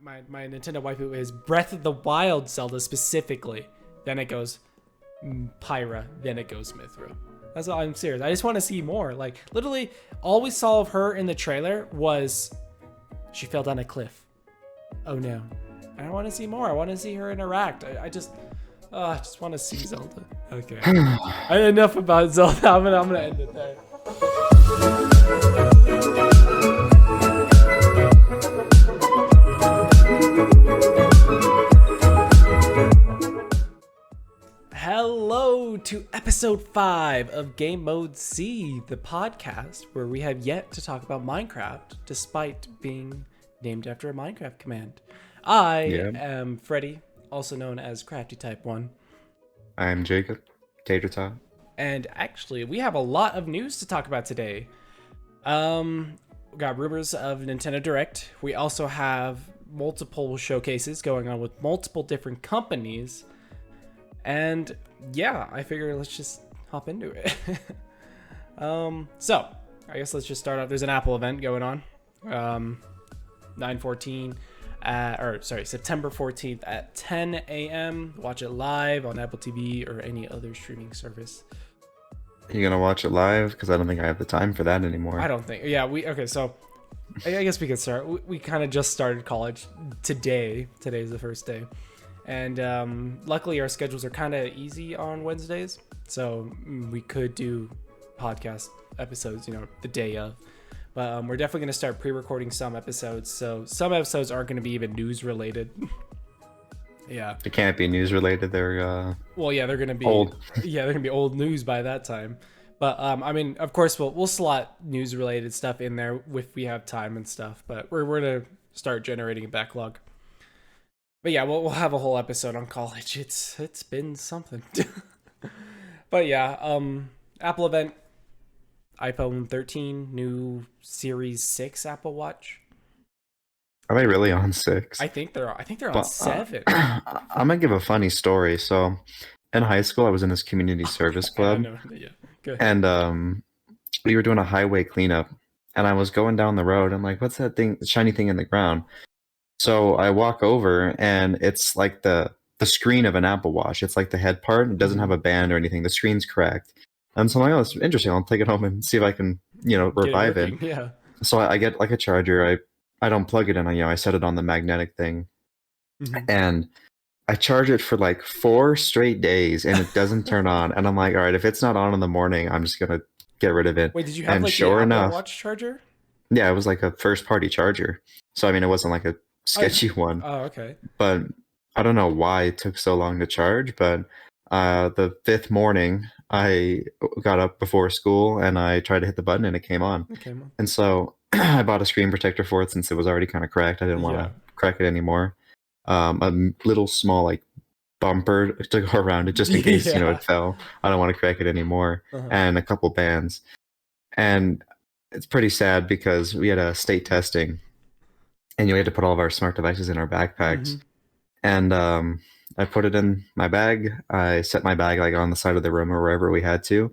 my Nintendo waifu is Breath of the Wild Zelda specifically. Then it goes Pyra. Then it goes Mithra. That's all. I'm serious. I just want to see more. Like literally, all we saw of her in the trailer was she fell down a cliff. Oh no! I don't want to see more. I want to see her interact. I just want to see Zelda. Okay. Enough about Zelda. I'm gonna end it there. Hello to episode 5 of Gamemode C, the podcast where we have yet to talk about Minecraft despite being named after a Minecraft command. I am Freddy, also known as Crafty Type 1. I'm Jacob, TatorTot. And actually, we have a lot of news to talk about today. We got rumors of Nintendo Direct. We also have multiple showcases going on with multiple different companies. And yeah, I figure let's just hop into it. So I guess let's just start off. There's an Apple event going on, 9/14, September 14th at 10 a.m. Watch it live on Apple TV or any other streaming service. You gonna watch it live? Because I don't think I have the time for that anymore. I don't think. Yeah, okay. So I guess we could start. We kind of just started college today. Today's the first day. And luckily our schedules are kind of easy on Wednesdays, so we could do podcast episodes, the day of. But we're definitely going to start pre-recording some episodes, so some episodes aren't going to be even news related. Yeah. It can't be news related. They're they're going to be old. Yeah, they're going to be old news by that time. But I mean, of course, we'll slot news related stuff in there if we have time and stuff. But we're going to start generating a backlog. But yeah, we'll have a whole episode on college. It's been something. But yeah, Apple event, iPhone 13, new Series 6 Apple Watch. Are they really on 6? I think they're on 7. I'm gonna give a funny story. So, in high school, I was in this community service club, Yeah, good. And we were doing a highway cleanup, and I was going down the road. I'm like, "What's that thing? The shiny thing in the ground?" So I walk over, and it's like the screen of an Apple Watch. It's like the head part. It doesn't have a band or anything. The screen's cracked. And so I'm like, oh, that's interesting. I'll take it home and see if I can, revive it. Yeah. So I get like a charger. I don't plug it in. I set it on the magnetic thing. Mm-hmm. And I charge it for like 4 straight days, and it doesn't turn on. And I'm like, all right, if it's not on in the morning, I'm just going to get rid of it. Wait, did you have the Apple Watch charger? Yeah, it was like a first-party charger. So, I mean, it wasn't like a sketchy one. Oh, okay. But I don't know why it took so long to charge, but the 5th morning I got up before school and I tried to hit the button and it came on. And so I bought a screen protector for it since it was already kind of cracked. I didn't want to crack it anymore. A little small like bumper to go around it just in case it fell. I don't want to crack it anymore. And a couple bands. And it's pretty sad because we had a state testing. And we had to put all of our smart devices in our backpacks. And I put it in my bag. I set my bag like on the side of the room or wherever we had to.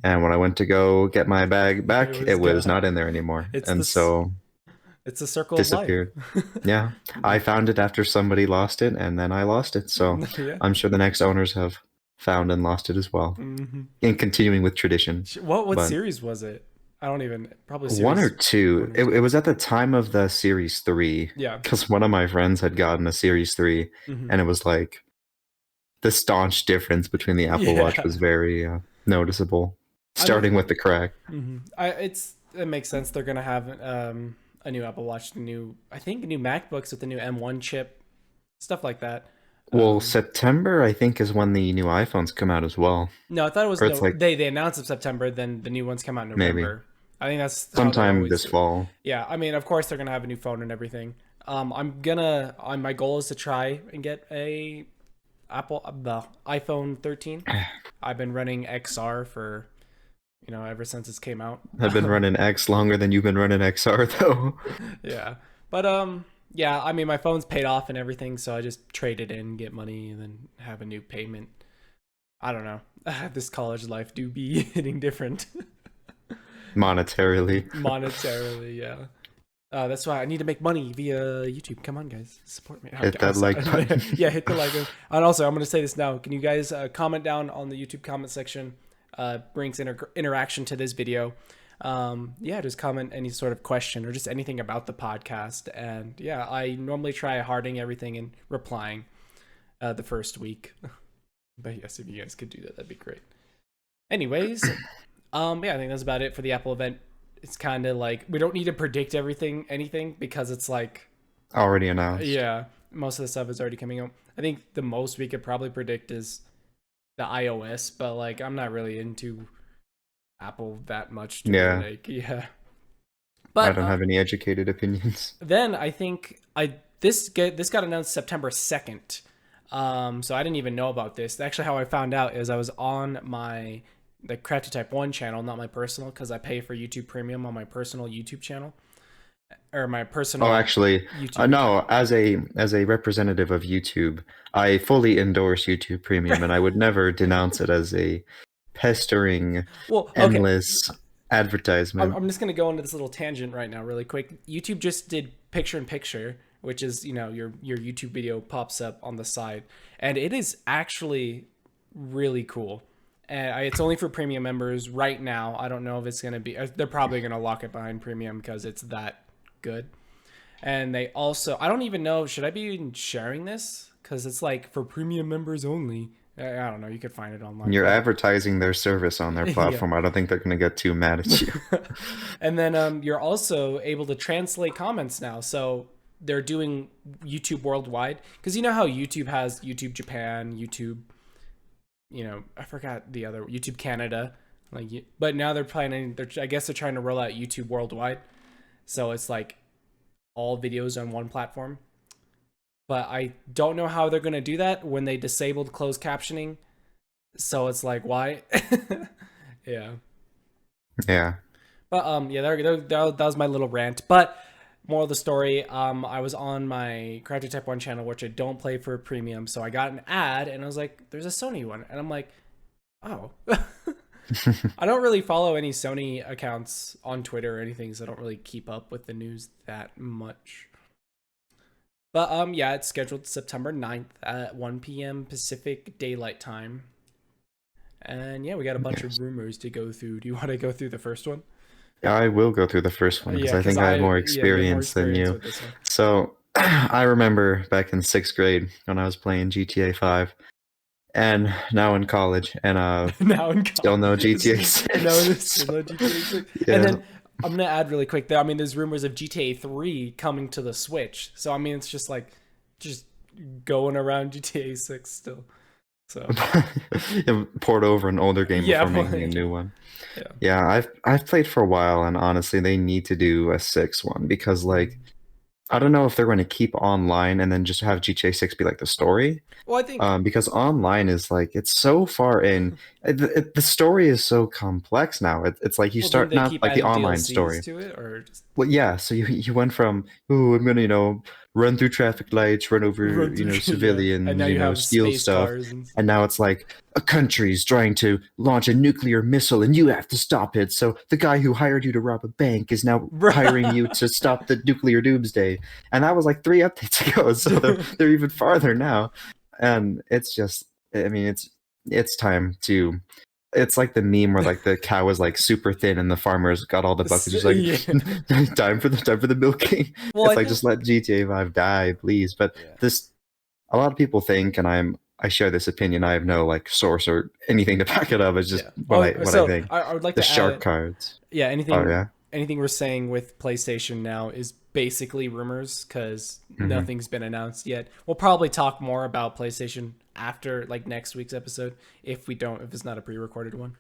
And when I went to go get my bag back, it was not in there anymore. So it's a circle disappeared. Of life. Yeah. I found it after somebody lost it, and then I lost it. So I'm sure the next owners have found and lost it as well. And continuing with tradition. What series was it? I don't even probably series 1 or 2. It was at the time of the Series 3. Yeah. Because one of my friends had gotten a Series 3, and it was like the staunch difference between the Apple Watch was very noticeable. Starting with the crack. It makes sense. They're gonna have a new Apple Watch, new MacBooks with the new M1 chip, stuff like that. Well, September, I think, is when the new iPhones come out as well. No, I thought it was they announced in September, then the new ones come out in November. Maybe. I think that's sometime this fall. Yeah, I mean, of course they're gonna have a new phone and everything. My goal is to try and get the iPhone 13. I've been running XR for, ever since it came out. I've been running X longer than you've been running XR though. Yeah, but yeah, I mean, my phone's paid off and everything, so I just trade it in, get money, and then have a new payment. I don't know. This college life do be hitting different. Monetarily. Monetarily, yeah. That's why I need to make money via YouTube. Come on, guys, support me. Hit that like button. Yeah, hit the like button. And also, I'm going to say this now. Can you guys comment down on the YouTube comment section? Brings interaction to this video. Yeah, just comment any sort of question or just anything about the podcast. And yeah, I normally try harding everything and replying the first week. But yes, if you guys could do that, that'd be great. Anyways, yeah, I think that's about it for the Apple event. It's kind of like we don't need to predict anything because it's like already announced. Yeah, most of the stuff is already coming out. I think the most we could probably predict is the iOS, but like I'm not really into Apple that much. Yeah. But I don't have any educated opinions. Then I think this got announced September 2nd. So I didn't even know about this. Actually, how I found out is I was on the Crafty Type 1 channel, not my personal, because I pay for YouTube Premium on my personal YouTube channel. Or my personal. Oh, actually, no. As a representative of YouTube, I fully endorse YouTube Premium, and I would never denounce it as a pestering, endless advertisement. I'm just gonna go into this little tangent right now, really quick. YouTube just did picture-in-picture, which is your YouTube video pops up on the side, and it is actually really cool. And it's only for premium members right now. I don't know if it's gonna be. They're probably gonna lock it behind premium because it's that good. And they also, I don't even know, should I be sharing this? Because it's like for premium members only. I don't know, you could find it online. You're advertising their service on their platform. Yeah. I don't think they're going to get too mad at you. And then you're also able to translate comments now. So they're doing YouTube worldwide. Because you know how YouTube has YouTube Japan, YouTube, I forgot the other, YouTube Canada. But now they're planning, I guess they're trying to roll out YouTube worldwide. So it's like all videos on one platform. But I don't know how they're going to do that when they disabled closed captioning. So it's like, why? Yeah. Yeah. But yeah, that was my little rant. But moral of the story, I was on my Crafty Type 1 channel, which I don't play for premium. So I got an ad and I was like, there's a Sony one. And I'm like, oh. I don't really follow any Sony accounts on Twitter or anything, so I don't really keep up with the news that much. But yeah, it's scheduled September 9th at 1 p.m. Pacific Daylight Time. And yeah, we got a bunch of rumors to go through. Do you want to go through the first one? Yeah, I will go through the first one because I think I have more experience than you. So I remember back in 6th grade when I was playing GTA 5. And now in college, and still no GTA 6. Still no GTA 6. Yeah. And then I'm gonna add really quick. I mean, there's rumors of GTA 3 coming to the Switch. So I mean, it's just like going around GTA 6 still. So port over an older game before making a new one. Yeah, I've played for a while, and honestly, they need to do a 6th one because like. I don't know if they're going to keep online and then just have GTA 6 be like the story. Well, I think because online is like it's so far in. The story is so complex now. It's like you start not like the online story. To it, or just... Well, yeah. So you went from I'm gonna run through traffic lights, run over civilians, steal stuff, and now it's like a country's trying to launch a nuclear missile and you have to stop it. So the guy who hired you to rob a bank is now hiring you to stop the nuclear doomsday. And that was like 3 updates ago, so they're even farther now. And it's just, I mean, it's time to. It's like the meme where like the cow is like super thin and the farmer's got all the buckets. Just like time for the milking. Well, it's like just let GTA 5 die, please. But a lot of people think, and I share this opinion. I have no like source or anything to back it up. It's just what I think. I would like the to shark add, cards. Yeah, anything we're saying with PlayStation now is basically rumors because nothing's been announced yet. We'll probably talk more about PlayStation after like next week's episode if it's not a pre-recorded one.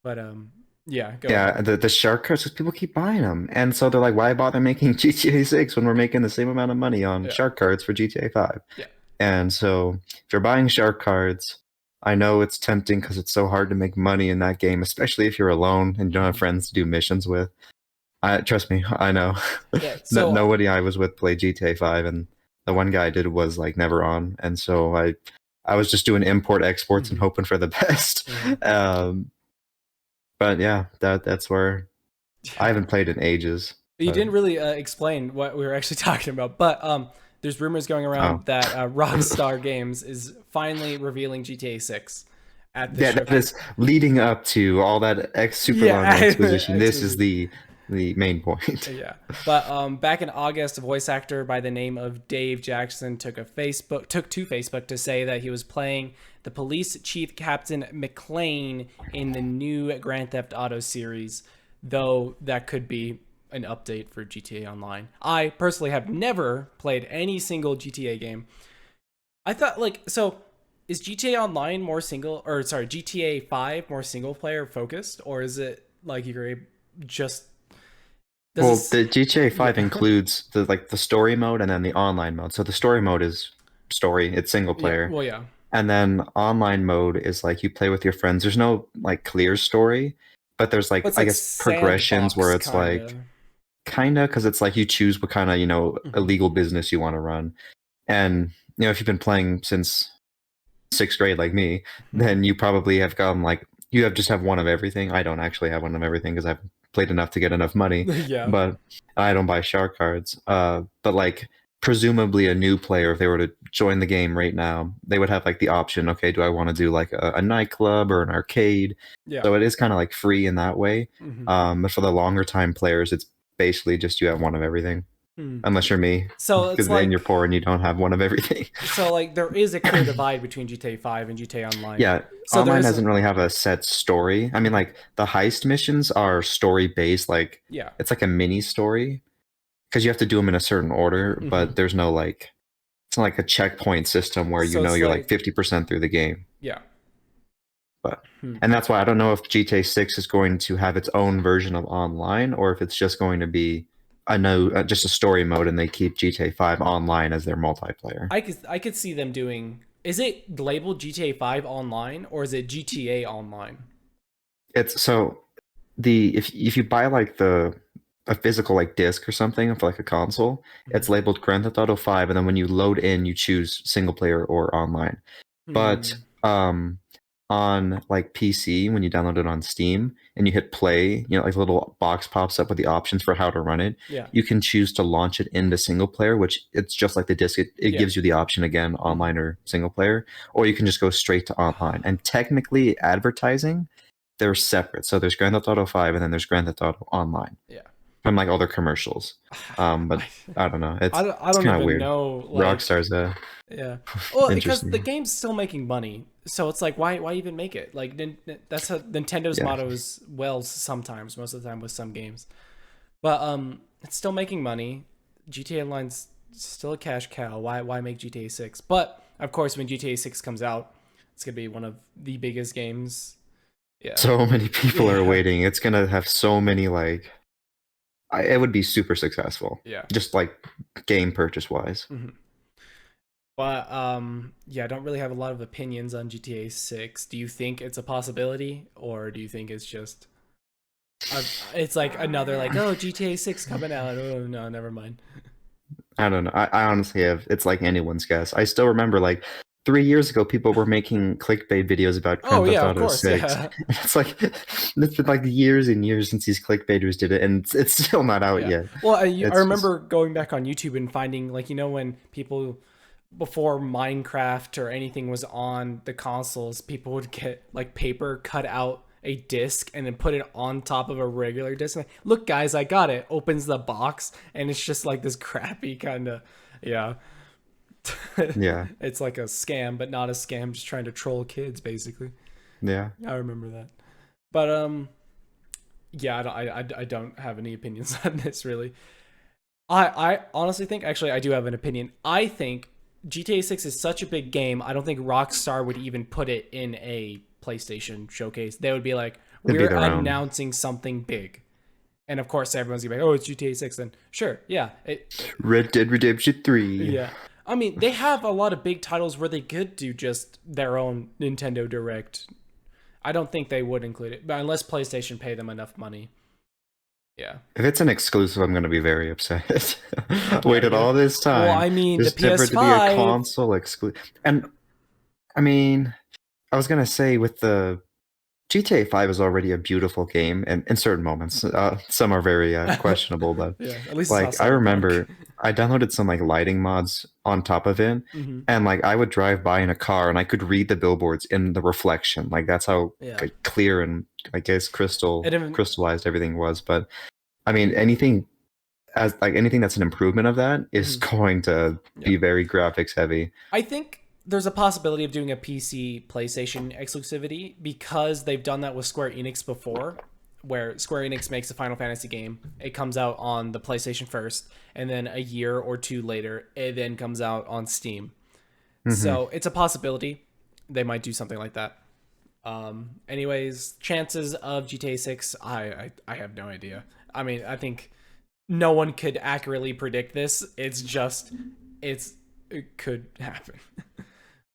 But the shark cards, because people keep buying them, and so they're like, why bother making GTA 6 when we're making the same amount of money on shark cards for GTA 5? Yeah. And so if you're buying shark cards, I know it's tempting because it's so hard to make money in that game, especially if you're alone and you don't have friends to do missions with. Trust me, I know. Yeah, so, nobody I was with played GTA 5, and the one guy I did was like never on, and so I was just doing import exports and hoping for the best. But yeah, that's where I haven't played in ages. You didn't really explain what we were actually talking about, but there's rumors going around that Rockstar Games is finally revealing GTA 6 at the show. That is leading up to all that super long exposition. This is the main point. Yeah, but back in August, a voice actor by the name of Dave Jackson took to Facebook to say that he was playing the police chief Captain McClane in the new Grand Theft Auto series, though that could be an update for GTA Online. I personally have never played any single GTA game. I thought is GTA Online GTA 5 more single player focused, or is it like you're just the GTA 5 includes the story mode and then the online mode. So the story mode is story, it's single player. Yeah. And then online mode is like you play with your friends. There's no like clear story, but there's I guess progressions where it's kinda because it's like you choose what kind of illegal business you want to run. And if you've been playing since 6th grade like me, then you probably have gotten you just have one of everything. I don't actually have one of everything because I've played enough to get enough money. Yeah. But I don't buy shark cards. But presumably a new player, if they were to join the game right now, they would have the option, okay, do I want to do a nightclub or an arcade? Yeah. So it is kind of free in that way. But for the longer time players, it's basically just you have one of everything. Unless you're me. So because then you're poor and you don't have one of everything. So there is a clear divide between GTA 5 and GTA Online. Yeah. So Online doesn't really have a set story. I mean, the heist missions are story based. It's like a mini story because you have to do them in a certain order, but there's no it's not like a checkpoint system where you're 50% through the game. Yeah. But and that's why I don't know if GTA 6 is going to have its own version of online or if it's just going to be just a story mode and they keep GTA 5 online as their multiplayer. I could see them doing. Is it labeled GTA 5 online or is it GTA Online? It's so if you buy a physical disc or something for a console, it's labeled Grand Theft Auto 5, and then when you load in, you choose single player or online. But on PC, when you download it on Steam and you hit play, a little box pops up with the options for how to run it. Yeah. You can choose to launch it into single player, which it's just like the disc. It gives you the option again, online or single player, or you can just go straight to online. And technically, advertising, they're separate. So there's Grand Theft Auto 5 and then there's Grand Theft Auto Online. Yeah. From all their commercials. But I don't know. It's kind of weird. Know, Rockstar's yeah. Well, because the game's still making money, so it's why even make it? That's Nintendo's motto as well. Sometimes, most of the time, with some games, but it's still making money. GTA Online's still a cash cow. Why make GTA 6? But of course, when GTA 6 comes out, it's gonna be one of the biggest games. Yeah. So many people are waiting. It's gonna have so many it would be super successful. Yeah. Just game purchase wise. But I don't really have a lot of opinions on GTA 6. Do you think it's a possibility, or do you think it's just it's another GTA 6 coming out? Oh no, never mind. I don't know. I honestly have. It's anyone's guess. I still remember 3 years ago, people were making clickbait videos about Grand Theft Auto 6. Yeah. It's been years and years since these clickbaiters did it, and it's still not out yet. Well, I remember going back on YouTube and finding when people, before Minecraft or anything was on the consoles, people would get paper, cut out a disc, and then put it on top of a regular disc. Look, guys, I got it. Opens the box, and it's just this crappy kind of Yeah. It's like a scam, but not a scam, just trying to troll kids, basically. Yeah. I remember that. But I don't have any opinions on this, really. I honestly think, actually, I do have an opinion. I think GTA 6 is such a big game, I don't think Rockstar would even put it in a PlayStation showcase. They would be like, we're announcing something big. And of course, everyone's gonna be like, oh, it's GTA 6. Then sure, yeah. Red Dead Redemption 3. Yeah. I mean, they have a lot of big titles where they could do just their own Nintendo Direct. I don't think they would include it, but unless PlayStation pay them enough money. Yeah. If it's an exclusive, I'm going to be very upset. Waited all this time. Well, I mean, just the PS5 to be a console exclusive. And I mean, I was going to say with the GTA 5 is already a beautiful game, and in certain moments, some are very questionable. But Yeah, at least it's like, I not cyberpunk. remember I downloaded some like lighting mods on top of it, Hmm. and like I would drive by in a car, and I could read the billboards in the reflection. Like that's how Yeah. like clear and I guess And even crystallized everything was. But I mean, anything as like anything that's an improvement of that is mhm. going to Yeah. be very graphics heavy. I think there's a possibility of doing a PC PlayStation exclusivity because they've done that with Square Enix before, where Square Enix makes a Final Fantasy game. It comes out on the PlayStation first, and then a year or two later, it then comes out on Steam. Hmm. So it's a possibility they might do something like that. Anyways, chances of GTA 6, I have no idea. I mean, I think no one could accurately predict this. It's just it could happen.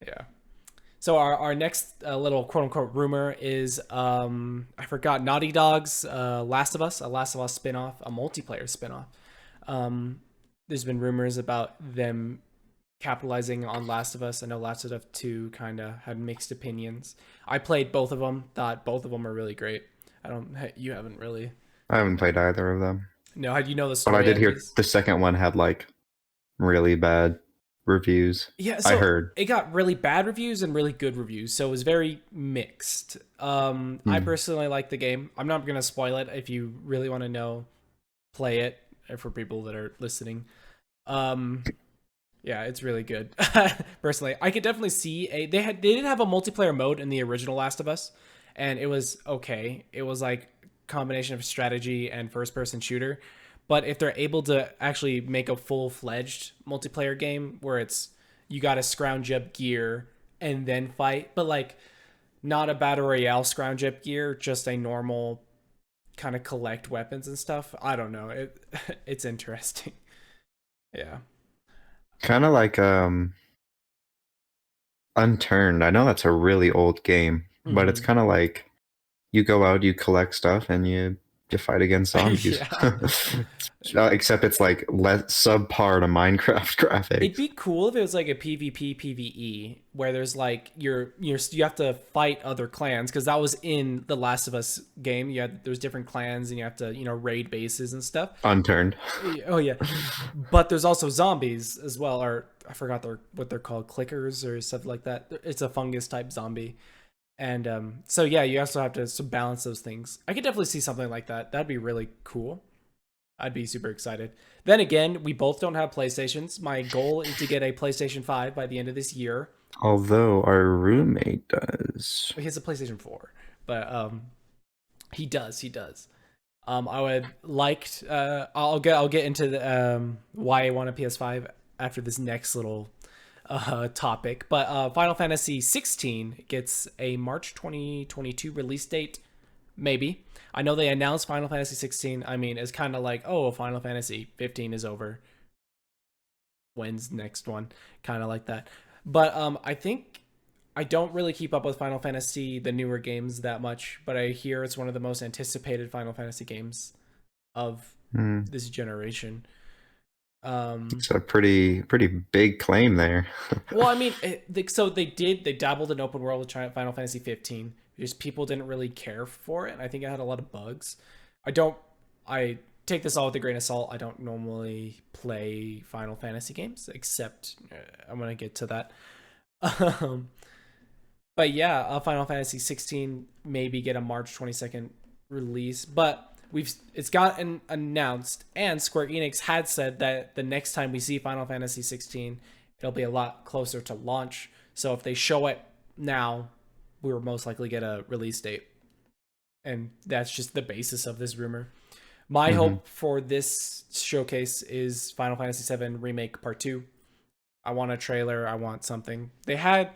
Yeah. So our next little quote unquote rumor is I forgot Naughty Dog's Last of Us, a Last of Us spinoff, a multiplayer spinoff. Um, there's been rumors about them capitalizing on Last of Us. I know Last of Us 2 kind of had mixed opinions. I played both of them, thought both of them are really great. I don't, you haven't really. I haven't played either of them, No, how do you know the but I story did at hear least? the second one had like really bad reviews. Yeah, I so heard. it got really bad reviews and really good reviews, so it was very mixed. I Hmm. personally like the game. I'm not gonna spoil it. If you really want to know, play it. For people that are listening. Um, yeah, it's really good. Personally, I could definitely see they did have a multiplayer mode in the original Last of Us, and it was okay. It was like combination of strategy and first person shooter. But if they're able to actually make a full fledged multiplayer game where it's you got to scrounge up gear and then fight, but like not a battle royale scrounge up gear, just a normal kind of collect weapons and stuff. I don't know. It's interesting. Yeah. Kind of like Unturned. I know that's a really old game, but it's Hmm. kind of like you go out, you collect stuff, and you fight against zombies. Yeah. Except it's like less subpar to Minecraft It'd graphics. be cool if it was like a PvP PvE where there's like you have to fight other clans because that was in the Last of Us game. There's different clans and you have to raid bases and stuff. Unturned. Oh yeah, but there's also zombies as well, or I forgot what they're called, clickers or stuff like that. It's a fungus type zombie, and so yeah, you also have to balance those things. I could definitely see something like that. That'd be really cool. I'd be super excited. Then again, we both don't have PlayStations. My goal is to get a PlayStation 5 by the end of this year. Although our roommate does. He has a PlayStation 4, but he does. He does. I would like. I'll get into the why I want a PS5 after this next little topic. But Final Fantasy 16 gets a March 2022 release date. Maybe. I know they announced Final Fantasy 16. I mean, it's kind of like, oh, Final Fantasy 15 is over. When's next one? Kind of like that. But I think I don't really keep up with Final Fantasy, the newer games, that much. But I hear it's one of the most anticipated Final Fantasy games of Hmm. this generation. It's a pretty big claim there. Well, I mean, so they dabbled in open world with Final Fantasy 15. Just people didn't really care for it. I think it had a lot of bugs. I take this all with a grain of salt. I don't normally play Final Fantasy games, except I'm gonna get to that. Um, but yeah, Final Fantasy 16 maybe get a March 22nd release, but it's gotten announced, and Square Enix had said that the next time we see Final Fantasy 16, it'll be a lot closer to launch. So if they show it now, we will most likely get a release date, and that's just the basis of this rumor. My Hmm. hope for this showcase is Final Fantasy 7 Remake Part 2. I want a trailer. I want something. They had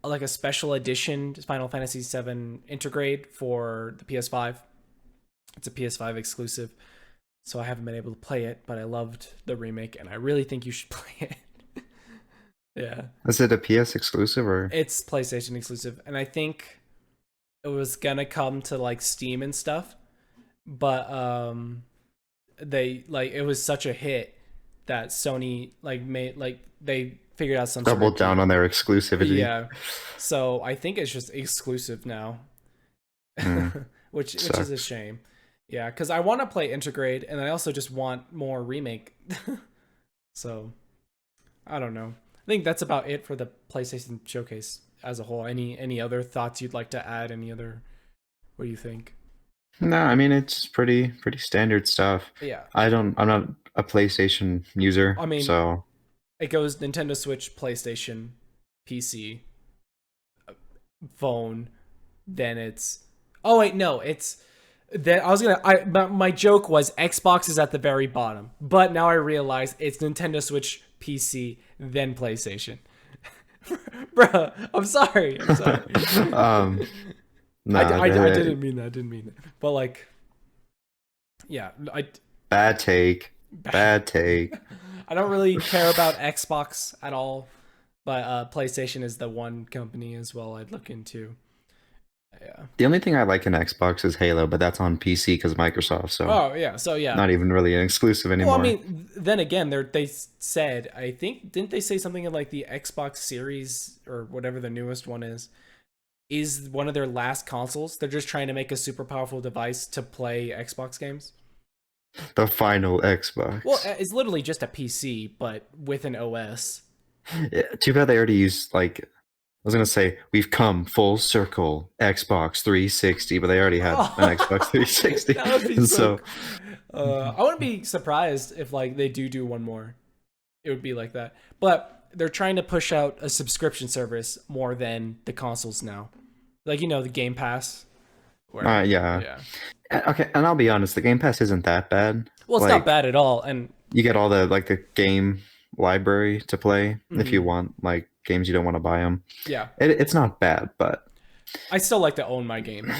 like a special edition Final Fantasy 7 Intergrade for the PS5. It's a PS5 exclusive, so I haven't been able to play it, but I loved the remake, and I really think you should play it. Yeah, Is it a PS exclusive or? it's PlayStation exclusive, and I think it was gonna come to like Steam and stuff, but they like it was such a hit that Sony like made like they figured out some sort of Doubled down deal. on their exclusivity. Yeah, so I think it's just exclusive now. which is a shame. Yeah, because I want to play Intergrade, and I also just want more Remake. So, I don't know. I think that's about it for the PlayStation Showcase as a whole. Any other thoughts you'd like to add? What do you think? No, I mean it's pretty standard stuff. Yeah. I'm not a PlayStation user, I mean, so it goes Nintendo Switch, PlayStation, PC, phone, then it's oh wait, no, it's then my joke was Xbox is at the very bottom, but now I realize it's Nintendo Switch, PC, then PlayStation. Bruh, I'm sorry. no, I didn't mean that. But like, yeah, bad take. I don't really care about Xbox at all, but PlayStation is the one company as well I'd look into. Yeah. The only thing I like in Xbox is Halo, but that's on PC because Microsoft. So not even really an exclusive anymore. Well, I mean, then again, they said, I think, didn't they say something like the Xbox Series or whatever the newest one is one of their last consoles? They're just trying to make a super powerful device to play Xbox games. The final Xbox. Well, it's literally just a PC, but with an OS. Yeah, too bad they already used like. I was gonna say we've come full circle Xbox 360, but they already had an Xbox 360. That would be so. I wouldn't be surprised if like they do one more. It would be like that, but they're trying to push out a subscription service more than the consoles now, like the Game Pass. Yeah. Okay, and I'll be honest, the Game Pass isn't that bad. Well, it's not bad at all, and you get all the game library to play if you want like games you don't want to buy them. Yeah, it's not bad, but I still like to own my game.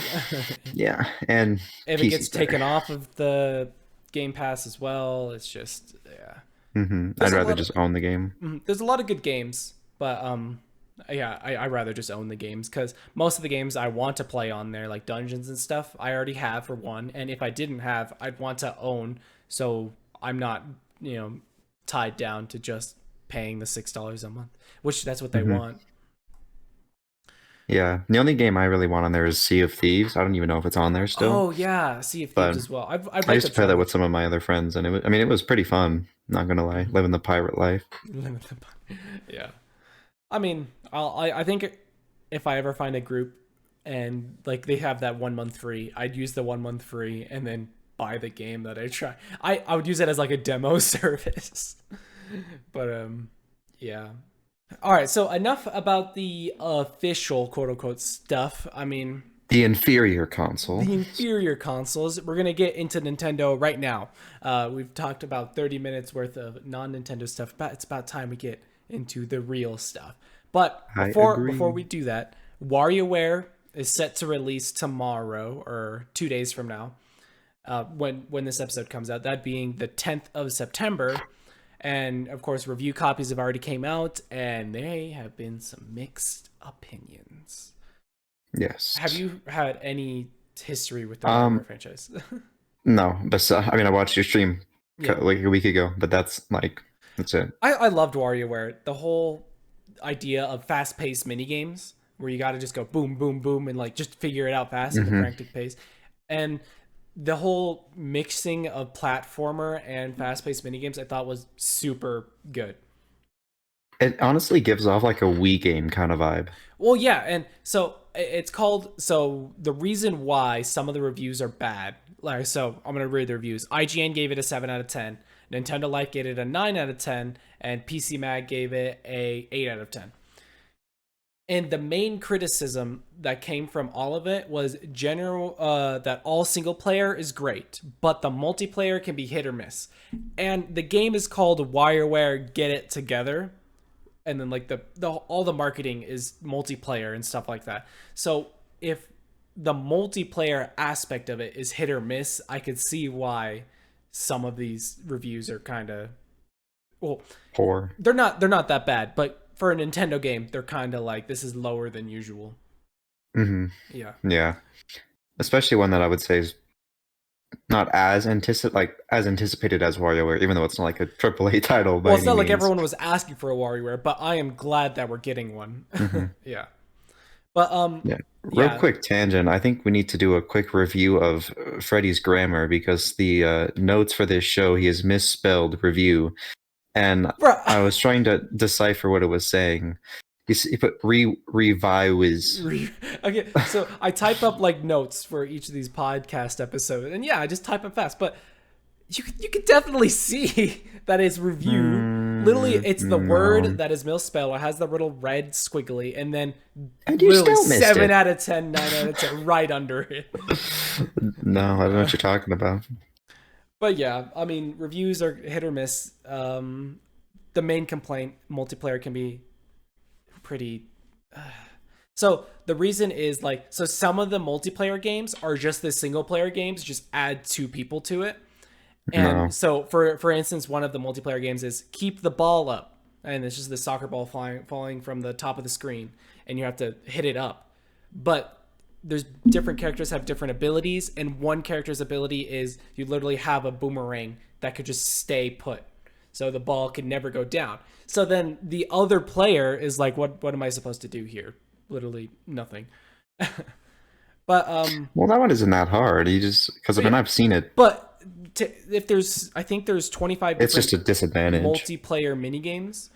Yeah, and if it gets taken off of the Game Pass as well, it's just I'd rather just own the game. There's a lot of good games, but I'd rather just own the games because most of the games I want to play on there, like dungeons and stuff, I already have for one, and if I didn't have, I'd want to own, so I'm not tied down to just paying the $6 a month, which that's what they want. Yeah, the only game I really want on there is Sea of Thieves. I don't even know if it's on there still. Oh yeah, Sea of Thieves as well. I used to play that with some of my other friends, and it was pretty fun. Not gonna lie, living the pirate life. Yeah, I mean, I think if I ever find a group and like they have that 1 month free, I'd use the 1 month free and then buy the game that I try. I would use it as like a demo service. But yeah. All right, so enough about the official quote unquote stuff. I mean, the inferior console. The inferior consoles. We're going to get into Nintendo right now. We've talked about 30 minutes worth of non-Nintendo stuff, but it's about time we get into the real stuff. But before we do that, WarioWare is set to release tomorrow or 2 days from now. When this episode comes out, that being the 10th of September. And of course, review copies have already came out, and they have been some mixed opinions. Yes. Have you had any history with the WarioWare franchise? No, but I watched your stream like a week ago, but that's it. I loved WarioWare. The whole idea of fast-paced minigames where you got to just go boom, boom, boom, and like just figure it out fast at a frantic pace, and the whole mixing of platformer and fast-paced minigames I thought was super good. It honestly gives off like a Wii game kind of vibe. Well, yeah, and so it's called... So the reason why some of the reviews are bad... So I'm going to read the reviews. IGN gave it a 7 out of 10. Nintendo Life gave it a 9 out of 10. And PC Mag gave it a 8 out of 10. And the main criticism that came from all of it was that all single player is great, but the multiplayer can be hit or miss. And the game is called WarioWare Get It Together, and then like all the marketing is multiplayer and stuff like that. So if the multiplayer aspect of it is hit or miss, I could see why some of these reviews are kind of poor. They're not that bad, but for a Nintendo game, they're kind of like, this is lower than usual. Yeah. Especially one that I would say is not as anticipated as WarioWare, even though it's not like a AAA title. Well, it's not like everyone was asking for a WarioWare, but I am glad that we're getting one. Yeah. But Yeah. Real yeah. quick tangent. I think we need to do a quick review of Freddy's grammar because the notes for this show he has misspelled review, and Bruh. I was trying to decipher what it was saying. He put revive. Okay, so I type up like notes for each of these podcast episodes, and yeah, I just type them fast. But you can definitely see that it's review. Literally, it's the word No. that is misspelled. It has the little red squiggly, and then And you literally still missed 7 it. out of 10, 9 out of 10, right under it. No, I don't know what you're talking about. But yeah, I mean, reviews are hit or miss. The main complaint, multiplayer can be pretty. So the reason is like, so some of the multiplayer games are just the single player games, just add 2 people to it. And No. so for instance, one of the multiplayer games is keep the ball up. And it's just the soccer ball falling from the top of the screen and you have to hit it up. But there's different characters have different abilities, and one character's ability is you literally have a boomerang that could just stay put. So the ball can never go down. So then the other player is like, what am I supposed to do here? Literally nothing. But Well, that one isn't that hard. You just because I mean I've seen it. but if there's, I think there's 25 It's different just a disadvantage. multiplayer mini games,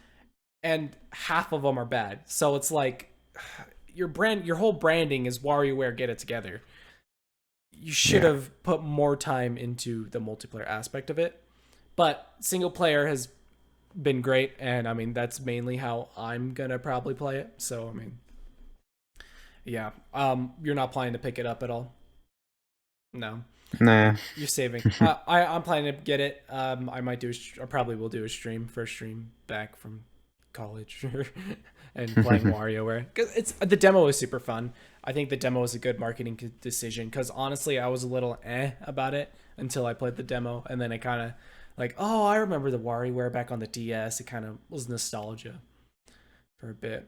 and half of them are bad. So it's like your whole branding is WarioWare, get it together. You should have put more time into the multiplayer aspect of it. But single player has been great, and I mean that's mainly how I'm gonna probably play it. So I mean, yeah, you're not planning to pick it up at all? No. Nah. You're saving. I'm planning to get it. I might do. I probably will do a first stream back from college, and playing WarioWare because it's the demo is super fun. I think the demo was a good marketing decision because honestly, I was a little about it until I played the demo, and then it kind of like, oh, I remember the WarioWare back on the DS. It kind of was nostalgia for a bit.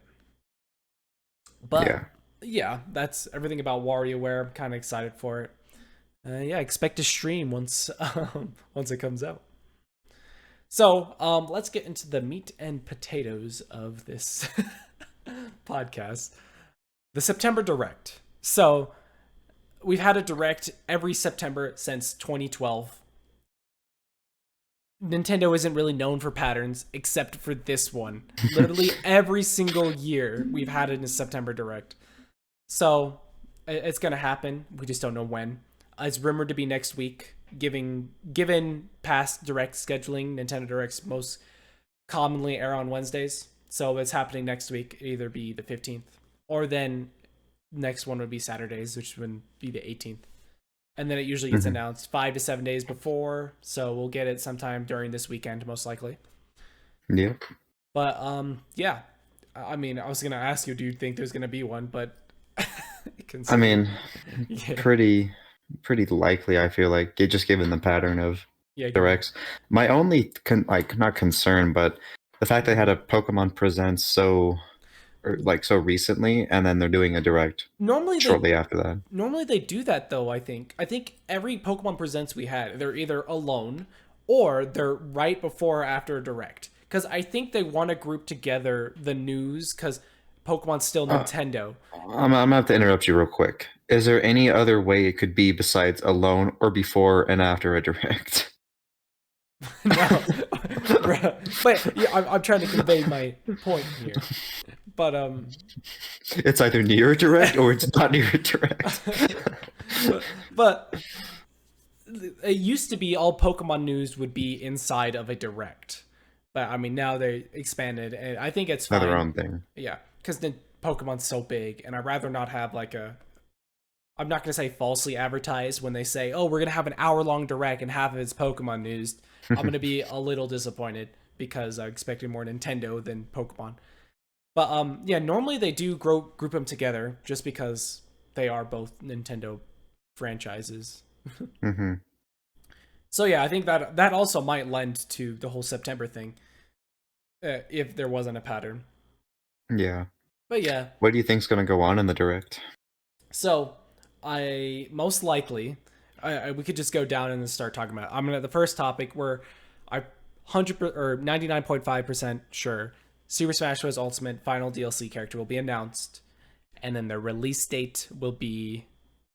But yeah, that's everything about WarioWare. I'm kind of excited for it. Yeah, expect a stream once once it comes out. So let's get into the meat and potatoes of this podcast. The September Direct. So we've had a Direct every September since 2012. Nintendo isn't really known for patterns except for this one. Literally every single year we've had it in a September Direct. So it's going to happen. We just don't know when. It's rumored to be next week, given past Direct scheduling. Nintendo Directs most commonly air on Wednesdays, so it's happening next week. It'll either be the 15th, or then next one would be Saturdays, which would be the 18th. And then it usually gets announced 5 to 7 days before, so we'll get it sometime during this weekend, most likely. Yeah. But yeah, I mean, I was gonna ask you, do you think there's gonna be one? But I mean, pretty likely. I feel like just given the pattern of Directs. My only not concern, but the fact they had a Pokemon Presents so recently, and then they're doing a Direct shortly after that. Normally they do that though. I think every Pokemon Presents we had, they're either alone or they're right before or after a Direct. Because I think they want to group together the news because Pokemon's still Nintendo. I'm gonna have to interrupt you real quick. Is there any other way it could be besides alone or before and after a Direct? No, but yeah, I'm trying to convey my point here. But it's either near a Direct or it's not near a Direct. but it used to be all Pokemon news would be inside of a Direct. But I mean, now they expanded, and I think it's fine. Their own thing. Yeah, because the Pokemon's so big, and I'd rather not have like a. I'm not gonna say falsely advertised when they say, "Oh, we're gonna have an hour-long Direct and half of it's Pokemon news." I'm gonna be a little disappointed because I expected more Nintendo than Pokemon. But yeah, normally they do group them together just because they are both Nintendo franchises. So yeah, I think that also might lend to the whole September thing, if there wasn't a pattern. Yeah. But yeah. What do you think's gonna go on in the Direct? So I most likely, we could just go down and start talking about it. I'm gonna the first topic where I 100 or 99.5% sure Super Smash Bros. Ultimate final DLC character will be announced, and then the release date will be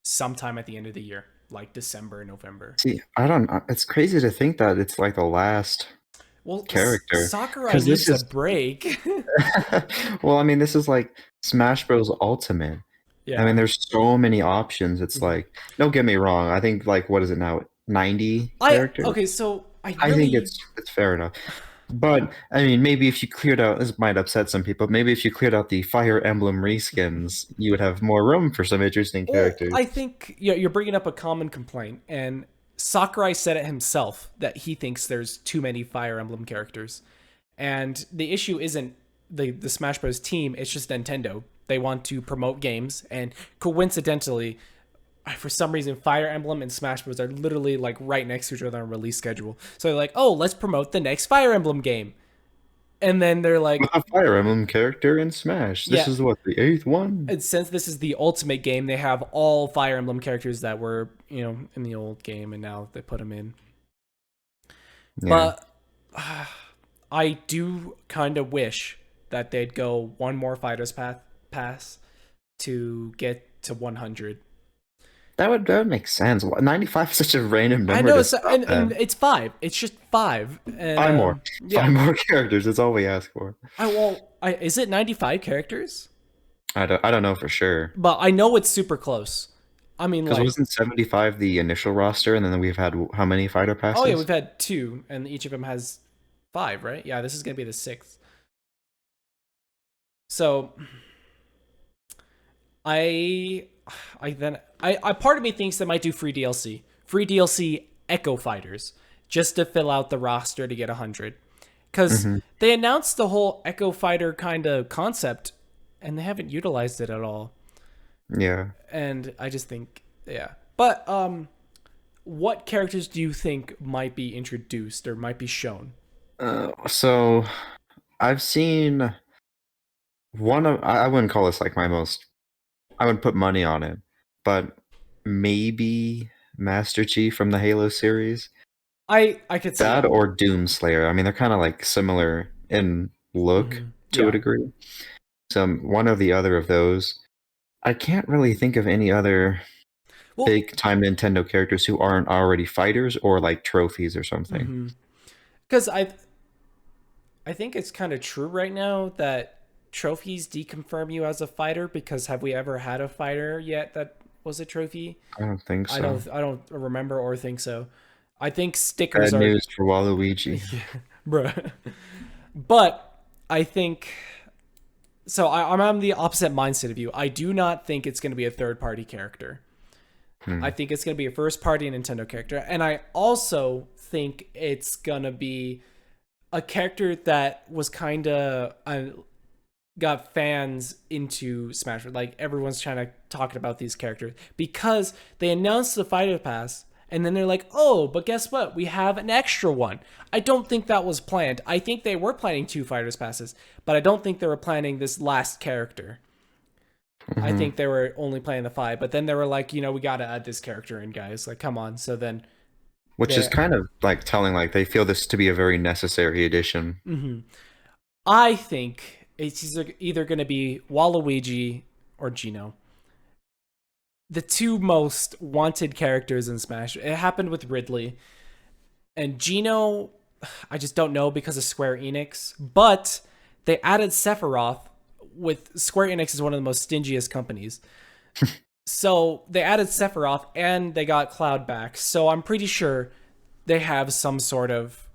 sometime at the end of the year, like December, November. See, I don't. It's crazy to think that it's like the last character. Sakurai needs a break. Well, I mean, this is like Smash Bros. Ultimate. Yeah. I mean, there's so many options. It's like, don't get me wrong. I think like what is it now? 90 characters. Okay, so I think it's fair enough. But I mean, maybe if you cleared out, this might upset some people. Maybe if you cleared out the Fire Emblem reskins, you would have more room for some interesting characters. I think you're bringing up a common complaint, and Sakurai said it himself that he thinks there's too many Fire Emblem characters, and the issue isn't the Smash Bros. Team; it's just Nintendo. They want to promote games, and coincidentally, for some reason, Fire Emblem and Smash Bros. Are literally like right next to each other on release schedule. So they're like, "Oh, let's promote the next Fire Emblem game," and then they're like, a Fire Emblem character in Smash. This is what, the 8th one? And since this is the Ultimate game, they have all Fire Emblem characters that were, in the old game, and now they put them in. Yeah. But I do kind of wish that they'd go one more Fighters Pass to get to 100. That would make sense. 95 is such a random number. I know, and it's 5. It's just 5. And, 5 more. Yeah. 5 more characters. That's all we ask for. Is it 95 characters? I don't know for sure. But I know it's super close. I mean, because wasn't 75 the initial roster, and then we've had how many fighter passes? Oh yeah, we've had 2, and each of them has 5, right? Yeah, this is gonna be the 6th. So, I part of me thinks they might do free DLC Echo Fighters, just to fill out the roster to get 100, because they announced the whole Echo Fighter kind of concept, and they haven't utilized it at all. Yeah. And I just think, yeah. But what characters do you think might be introduced or might be shown? So I've seen one of, I wouldn't call this like my most, I would put money on it, but maybe Master Chief from the Halo series. I could say that or Doomslayer. I mean, they're kind of like similar in look to a degree. So one or the other of those. I can't really think of any other big time Nintendo characters who aren't already fighters or like trophies or something. Because I think it's kind of true right now that trophies deconfirm you as a fighter, because have we ever had a fighter yet that was a trophy? I don't think so. I don't remember or think so. I think stickers Bad news for Waluigi. Yeah, bruh. But I think... So I'm on the opposite mindset of you. I do not think it's going to be a third-party character. I think it's going to be a first-party Nintendo character. And I also think it's going to be a character that was kind of... got fans into Smash Bros. Like, everyone's trying to talk about these characters. Because they announced the Fighter Pass... And then they're like, oh, but guess what? We have an extra one. I don't think that was planned. I think they were planning 2 Fighters Passes, but I don't think they were planning this last character. I think they were only planning the 5, but then they were like, we got to add this character in, guys. Like, come on. So then... Which is kind of like telling, like, they feel this to be a very necessary addition. I think it's either going to be Waluigi or Geno. The 2 most wanted characters in Smash. It happened with Ridley. And Geno, I just don't know because of Square Enix. But they added Sephiroth. With Square Enix is one of the most stingiest companies. So they added Sephiroth and they got Cloud back. So I'm pretty sure they have some sort of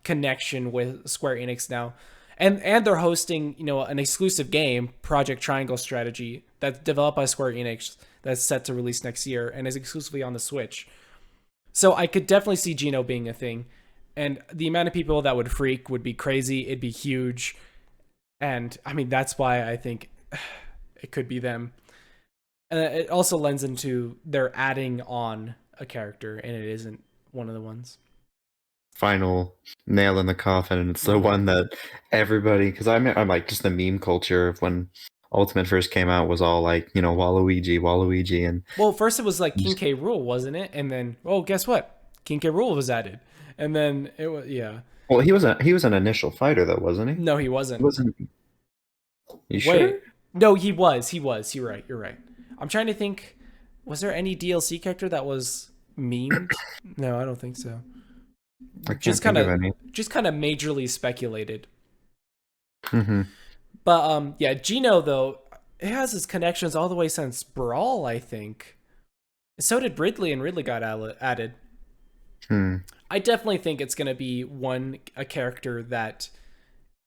connection with Square Enix now. And they're hosting, an exclusive game, Project Triangle Strategy, that's developed by Square Enix, that's set to release next year and is exclusively on the Switch. So I could definitely see Geno being a thing. And the amount of people that would freak would be crazy. It'd be huge. And, I mean, that's why I think it could be them. It also lends into they're adding on a character, and it isn't one of the ones. Final nail in the coffin, and it's the one that everybody, because I'm like, just the meme culture of when Ultimate first came out was all like, Waluigi, and well, first it was like King K. Rool, wasn't it? And then, guess what? King K. Rool was added, and then it was Well, he was an initial fighter though, wasn't he? No, he wasn't. You sure? No, he was. You're right. I'm trying to think. Was there any DLC character that was memed? No, I don't think so. I can't think of any. Just kind of majorly speculated. Mm-hmm. But yeah, Gino though, it has his connections all the way since Brawl, I think. So did Ridley, and Ridley got added. I definitely think it's gonna be a character that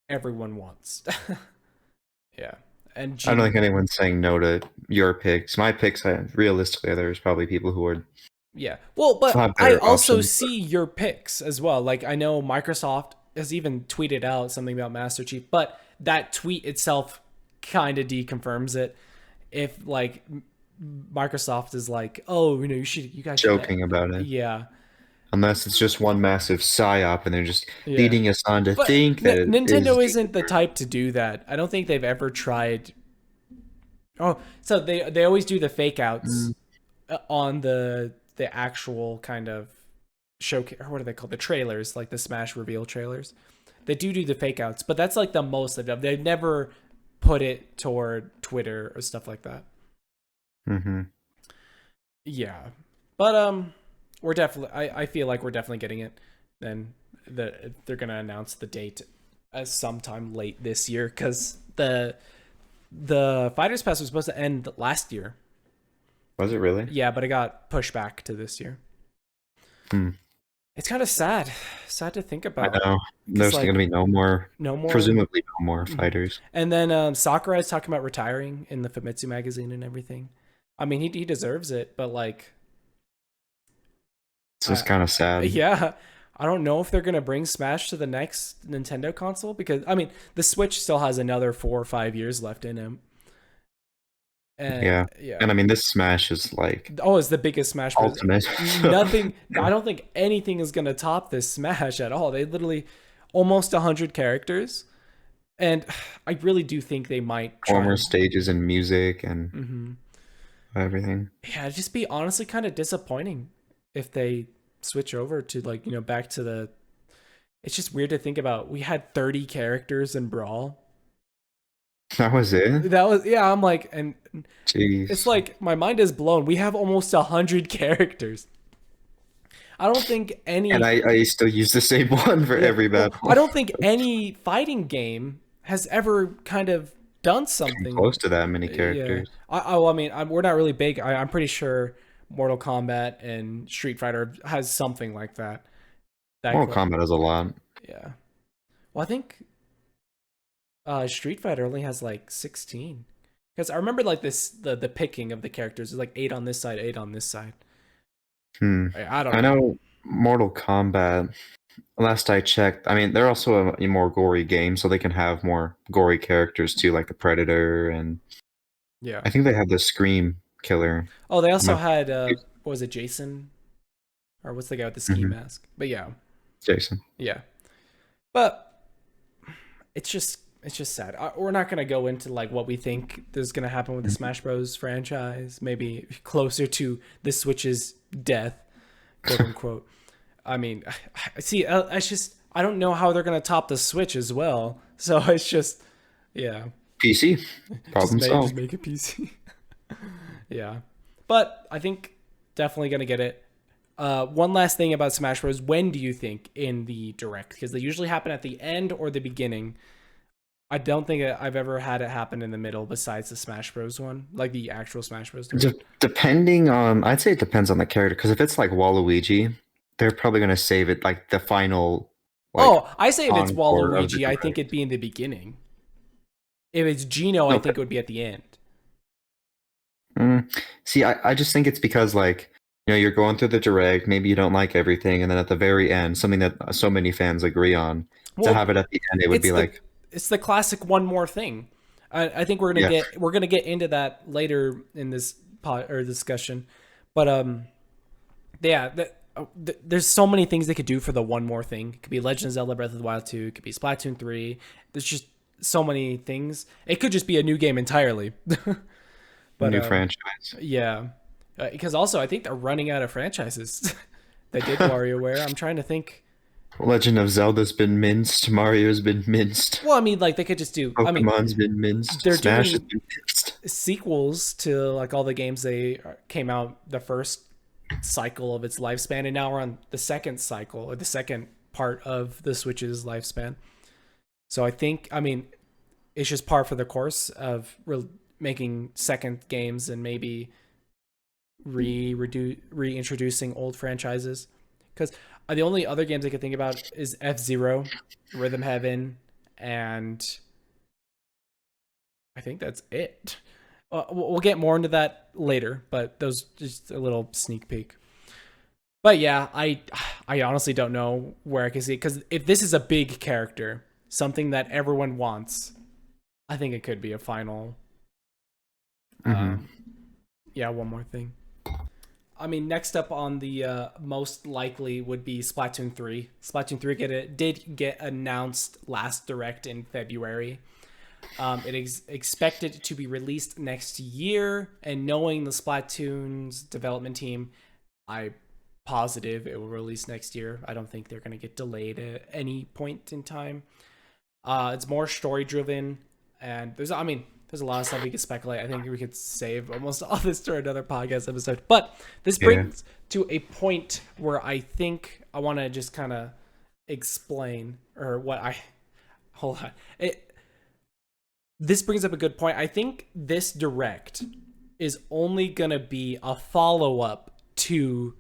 everyone wants. Yeah. And I don't think anyone's saying no to your picks. My picks, realistically, there's probably people who would. Yeah. Well, but I also see your picks as well. Like, I know Microsoft has even tweeted out something about Master Chief, but that tweet itself kind of deconfirms it. If like Microsoft is like, oh, you guys joking about it. Yeah. Unless it's just one massive psyop and they're just leading us on to think that Nintendo isn't the type to do that. I don't think they've ever tried. Oh, so they always do the fake outs on the actual kind of showcase, or what are they called? The trailers, like the Smash reveal trailers. They do the fake outs, but that's like the most they've done. They've never put it toward Twitter or stuff like that. Mm-hmm. Yeah, but we're definitely. I feel like we're definitely getting it. Then they're gonna announce the date as sometime late this year, because the Fighters Pass was supposed to end last year. Was it really? Yeah, but it got pushed back to this year. It's kind of sad to think about. I know. There's going to be no more, presumably no more fighters. And then Sakurai is talking about retiring in the Famitsu magazine and everything. I mean, he deserves it, but like, it's just kind of sad. Yeah, I don't know if they're going to bring Smash to the next Nintendo console, because I mean, the Switch still has another 4 or 5 years left in him. And, yeah, and I mean, this Smash is like, it's the biggest Smash. Ultimate. Nothing. I don't think anything is gonna top this Smash at all. They literally almost 100 characters, and I really do think they might try more stages and music and everything. Yeah, it'd just be honestly kind of disappointing if they switch over to like back to the. It's just weird to think about. We had 30 characters in Brawl. That was it? Yeah, I'm like, and jeez. It's like my mind is blown. We have almost 100 characters. I don't think any, and I still use the same one for every battle. I don't think any fighting game has ever kind of done something close to that many characters. Yeah. I mean, we're not really big. I'm pretty sure Mortal Kombat and Street Fighter has something like that. Mortal Kombat has a lot. Yeah. Well, I think Street Fighter only has like 16, because I remember like the picking of the characters is like 8 on this side, 8 on this side. I don't know. I know Mortal Kombat, last I checked, I mean, they're also a more gory game, so they can have more gory characters too, like the Predator, and I think they have the Scream Killer. Oh, they also had what was it, Jason, or what's the guy with the ski mask? But yeah, Jason. Yeah, but it's just sad. We're not going to go into like what we think is going to happen with the Smash Bros. Franchise, maybe closer to the Switch's death, quote unquote. I mean, see, I don't know how they're going to top the Switch as well. So it's just, yeah. PC. Problem solved. Just make a PC. Yeah. But I think definitely going to get it. One last thing about Smash Bros. When do you think in the Direct? Because they usually happen at the end or the beginning. I don't think I've ever had it happen in the middle besides the Smash Bros. One, like the actual Smash Bros. Depending on, I'd say it depends on the character, because if it's like Waluigi, they're probably going to save it like the final. Like, I say if it's Waluigi, I think it'd be in the beginning. If it's Gino, I think it would be at the end. See, I just think it's because like, you're going through the Direct, maybe you don't like everything, and then at the very end, something that so many fans agree on, to have it at the end, it would be like. It's the classic one more thing. I think we're gonna get into that later in this discussion, but there's so many things they could do for the one more thing. It could be Legend of Zelda Breath of the Wild 2. It could be Splatoon 3. There's just so many things. It could just be a new game entirely. But new franchise. Yeah, because also I think they're running out of franchises. They did WarioWare. I'm trying to think. Legend of Zelda's been minced. Mario's been minced. Well, I mean, like they could just do. I mean, Pokemon's been minced. they're Smash has doing been minced. sequels to like all the games they came out the first cycle of its lifespan, and now we're on the second cycle or the second part of the Switch's lifespan. So I think, I mean, it's just par for the course of making second games and maybe reintroducing old franchises. Because the only other games I could think about is F-Zero, Rhythm Heaven, and I think that's it. We'll get more into that later, but those just a little sneak peek. But yeah, I honestly don't know where I can see it, because if this is a big character, something that everyone wants, I think it could be a final. Yeah, one more thing. I mean, next up on the most likely would be Splatoon 3. Splatoon 3 did get announced last Direct in February. It is expected to be released next year, and knowing the Splatoon's development team, I'm positive it will release next year. I don't think they're going to get delayed at any point in time. It's more story driven, and there's a lot of stuff we could speculate. I think we could save almost all this to another podcast episode. But this brings to a point where I think I want to just kind of explain, or hold on. This brings up a good point. I think this Direct is only going to be a follow-up to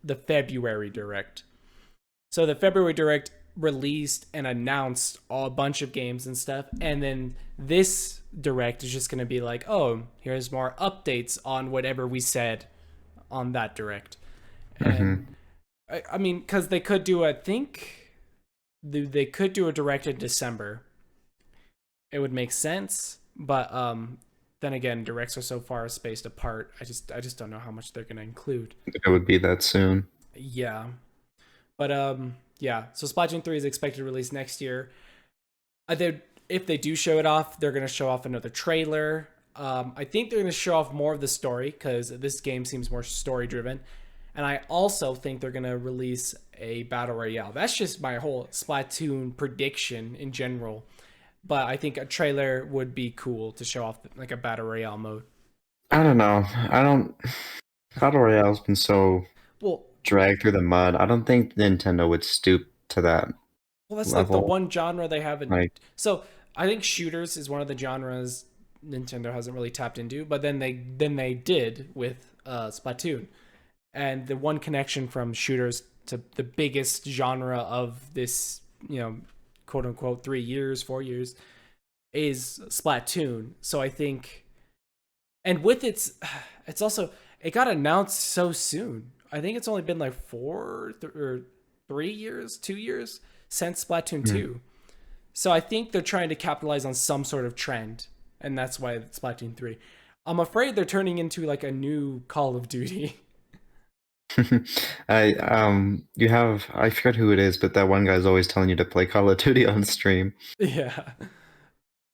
the February Direct. So the February Direct released and announced a bunch of games and stuff, and then this Direct is just going to be like, oh, here's more updates on whatever we said on that Direct. And I mean, because they could do, I think they could do a Direct in December. It would make sense, but then again, Directs are so far spaced apart. I just don't know how much they're going to include. It would be that soon. Yeah. But yeah, so Splatoon 3 is expected to release next year. If they do show it off, they're going to show off another trailer. I think they're going to show off more of the story, because this game seems more story driven. And I also think they're going to release a Battle Royale. That's just my whole Splatoon prediction in general. But I think a trailer would be cool to show off like a Battle Royale mode. I don't know. Battle Royale's been so dragged through the mud. I don't think Nintendo would stoop to that. Well, that's level. Like the one genre they haven't. Like, so I think shooters is one of the genres Nintendo hasn't really tapped into, but then they did with Splatoon, and the one connection from shooters to the biggest genre of this, quote unquote 4 years is Splatoon. So I think, and with it's also, it got announced so soon. I think it's only been like 2 years since Splatoon 2. So I think they're trying to capitalize on some sort of trend, and that's why it's Splatoon 3. I'm afraid they're turning into like a new Call of Duty. I forgot who it is, but that one guy's always telling you to play Call of Duty on stream. Yeah.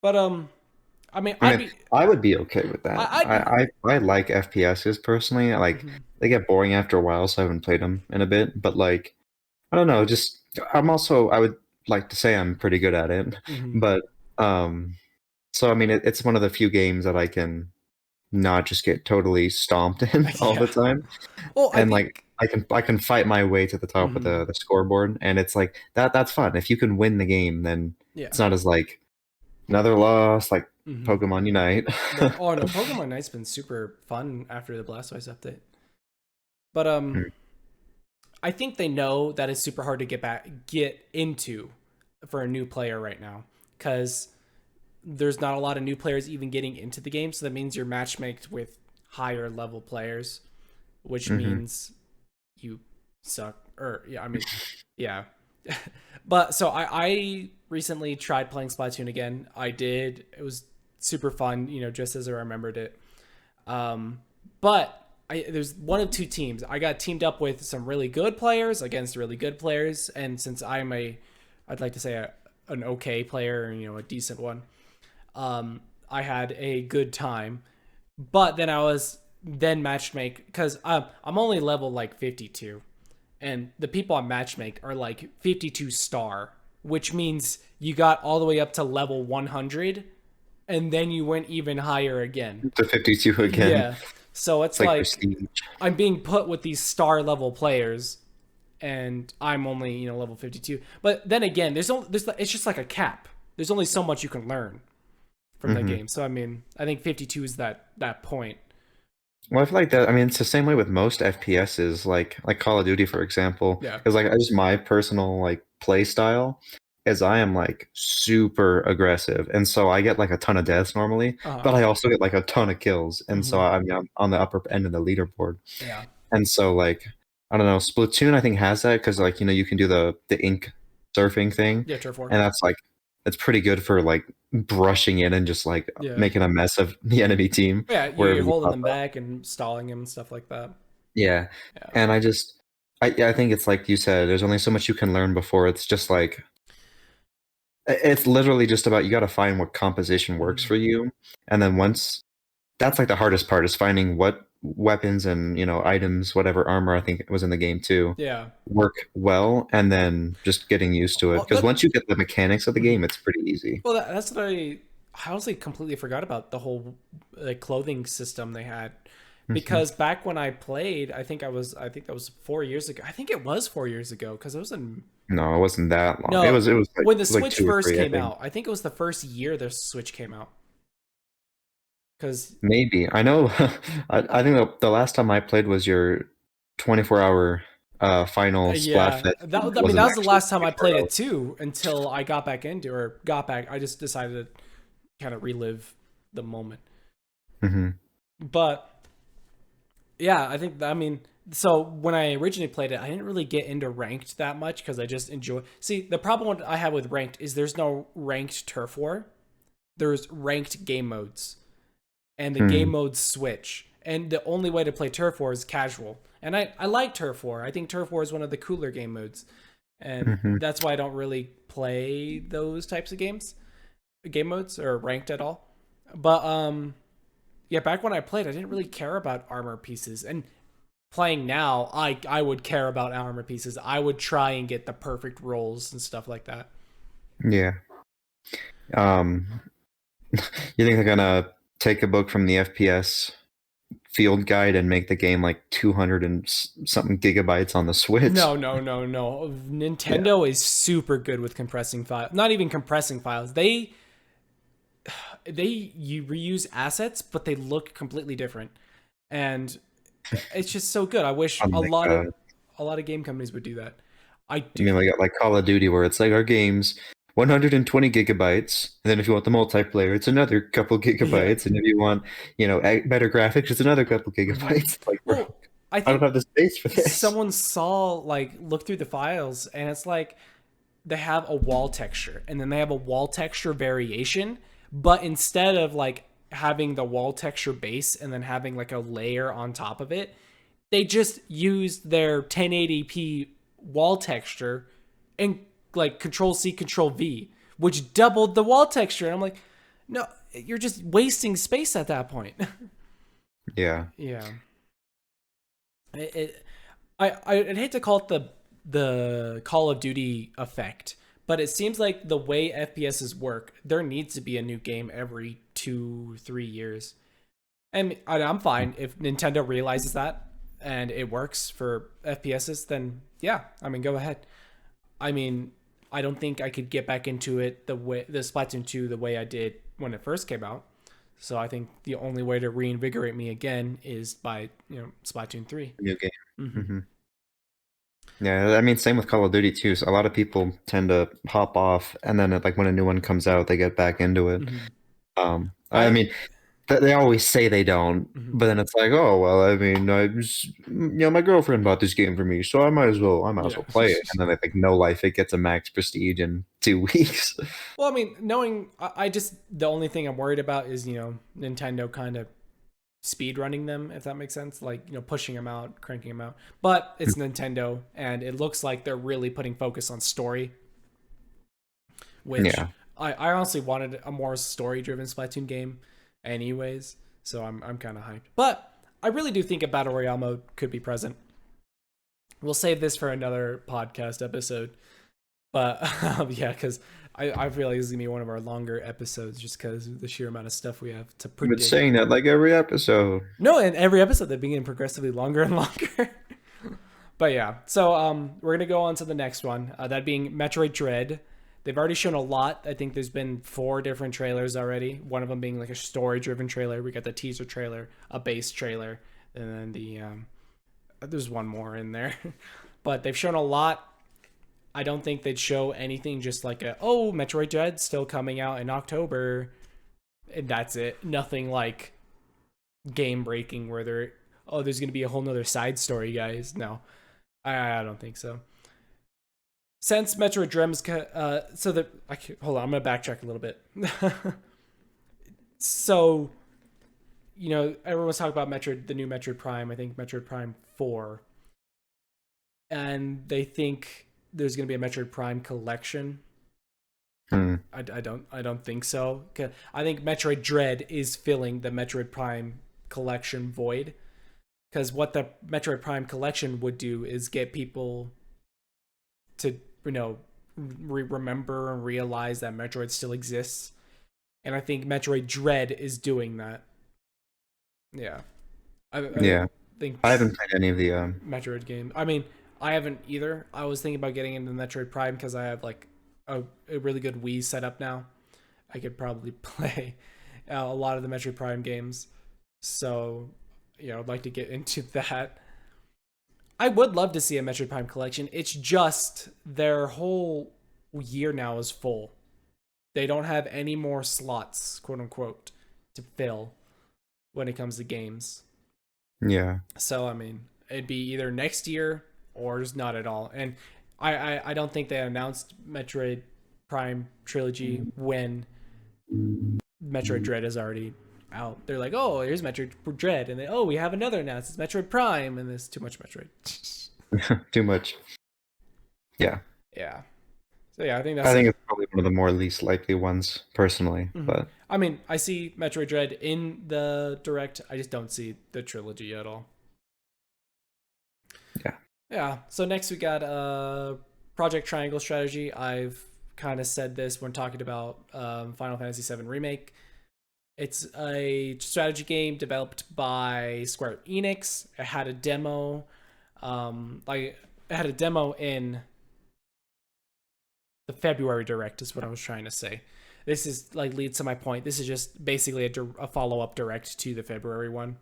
But I mean, I would be okay with that. I like FPSs personally. They get boring after a while, so I haven't played them in a bit. But like, I don't know. I would like to say I'm pretty good at it. But so I mean, it's one of the few games that I can not just get totally stomped in all the time. Well, I can fight my way to the top of the scoreboard, and it's like that's fun. If you can win the game, then it's not as like another loss like Pokemon Unite. Oh no, Pokemon Unite's been super fun after the Blastoise update. But I think they know that it's super hard to get into for a new player right now, because there's not a lot of new players even getting into the game. So that means you're matchmaked with higher level players, which means you suck. Yeah. But so I recently tried playing Splatoon again. I did. It was super fun, just as I remembered it. But there's one of two teams. I got teamed up with some really good players against really good players. And since I'm I'd like to say an okay player, a decent one, I had a good time. But then I was matchmake, because I'm only level like 52, and the people on Matchmake are like 52 star, which means you got all the way up to level 100, and then you went even higher again. To 52 again. Yeah. So it's like prestige. I'm being put with these star level players, and I'm only level 52. But then again, it's just like a cap. There's only so much you can learn from the game. So I mean, I think 52 is that point. Well, I feel like that. I mean, it's the same way with most FPSs, like Call of Duty, for example. Yeah. Because like just my personal like play style is I am like super aggressive, and so I get like a ton of deaths normally, but I also get like a ton of kills, and so I'm on the upper end of the leaderboard. Yeah. And so like I don't know, Splatoon I think has that because like you can do the ink surfing thing. Yeah, turf war. And that's like it's pretty good for like brushing in and just like making a mess of the enemy team. Yeah, you're holding them back and stalling them and stuff like that. Yeah. And I think it's like you said, there's only so much you can learn before it's just like it's literally just about you got to find what composition works for you, and then once that's like the hardest part is finding what weapons and items, whatever armor I think was in the game too, work well, and then just getting used to it because once you get the mechanics of the game, it's pretty easy. Well, that's what I honestly completely forgot about the whole clothing system they had. Because back when I played, I think that was 4 years ago. I think it was 4 years ago because it was in. No, it wasn't that long. No, it was like, when the Switch like 2 or first 3, came out. I think it was the first year the Switch came out. Because maybe I know. I think the last time I played was your 24-hour final Splatfest. That was the last time I played it too. Until I got back. I just decided to kind of relive the moment. But. Yeah, I think, so when I originally played it, I didn't really get into ranked that much because I just enjoy. See, the problem I have with ranked is there's no ranked turf war. There's ranked game modes. And the game modes switch. And the only way to play turf war is casual. And I like turf war. I think turf war is one of the cooler game modes. And that's why I don't really play those types of game modes, or ranked at all. But, yeah, back when I played, I didn't really care about armor pieces. And playing now, I would care about armor pieces. I would try and get the perfect rolls and stuff like that. Yeah. You think they're gonna take a book from the FPS field guide and make the game like 200 and something gigabytes on the Switch? No. Nintendo is super good with compressing files. Not even compressing files. You reuse assets, but they look completely different, and it's just so good. I wish a lot of game companies would do that. I mean, like Call of Duty, where it's like our game's 120 gigabytes, and then if you want the multiplayer, it's another couple gigabytes, and if you want better graphics, it's another couple gigabytes. Like, I don't have the space for this. Someone look through the files, and it's like they have a wall texture, and then they have a wall texture variation. But instead of having the wall texture base and then having a layer on top of it, they just used their 1080p wall texture and Control C, Control V, which doubled the wall texture. And I'm like, no, you're just wasting space at that point. Yeah. Yeah. I'd hate to call it the Call of Duty effect. But it seems like the way FPSs work, there needs to be a new game every 2-3 years. And I'm fine if Nintendo realizes that and it works for FPSs, then yeah, go ahead. I don't think I could get back into it the Splatoon 2 the way I did when it first came out. So I think the only way to reinvigorate me again is by, Splatoon 3. New game. Yeah, same with Call of Duty too. So a lot of people tend to hop off, and then when a new one comes out, they get back into it. They always say they don't, but then it's like, oh well, I just, my girlfriend bought this game for me, so I might as well play it. And then they think, no life, it gets a max prestige in 2 weeks. Well, the only thing I'm worried about is Nintendo kind of speed running them, if that makes sense, pushing them out, cranking them out. But it's Nintendo, and it looks like they're really putting focus on story, which I honestly wanted a more story driven Splatoon game anyways, so I'm kind of hyped. But I really do think a battle royale mode could be present. We'll save this for another podcast episode. But yeah, because I feel like this is gonna be one of our longer episodes, just because of the sheer amount of stuff we have to You've been predict. saying that like every episode. No, in every episode they're getting progressively longer and longer. But yeah, so we're gonna go on to the next one. That being Metroid Dread. They've already shown a lot. I think there's been 4 different trailers already. One of them being like a story-driven trailer. We got the teaser trailer, a base trailer, and then there's one more in there. But they've shown a lot. I don't think they'd show anything just like Metroid Dread still coming out in October, and that's it. Nothing like game breaking where there's gonna be a whole nother side story, guys. No, I don't think so. Since Metroid Dread's hold on, I'm gonna backtrack a little bit. So, everyone's talking about the new Metroid Prime. I think Metroid Prime 4, and they think there's gonna be a Metroid Prime collection. I don't think so. I think Metroid Dread is filling the Metroid Prime collection void. Because what the Metroid Prime collection would do is get people to remember and realize that Metroid still exists, and I think Metroid Dread is doing that. Yeah, I think I haven't played any of the Metroid game. I mean, I haven't either. I was thinking about getting into Metroid Prime because I have like a really good Wii setup now. I could probably play a lot of the Metroid Prime games, so I'd like to get into that. I would love to see a Metroid Prime collection. It's just their whole year now is full. They don't have any more slots, quote unquote, to fill when it comes to games. Yeah. So, I mean, it'd be either next year or just not at all. And I don't think they announced Metroid Prime Trilogy when Metroid Dread is already out. They're like, oh, here's Metroid Dread, and then we have another announced. It's Metroid Prime, and there's too much Metroid. Too much. Yeah. Yeah. So yeah, I think it's probably one of the more least likely ones, personally. Mm-hmm. But I mean, I see Metroid Dread in the direct. I just don't see the trilogy at all. Yeah. Yeah. So next we got Project Triangle Strategy. I've kind of said this when talking about Final Fantasy VII Remake. It's a strategy game developed by Square Enix. It had a demo. It had a demo in the February Direct is what I was trying to say. This is leads to my point. This is just basically a follow-up Direct to the February one.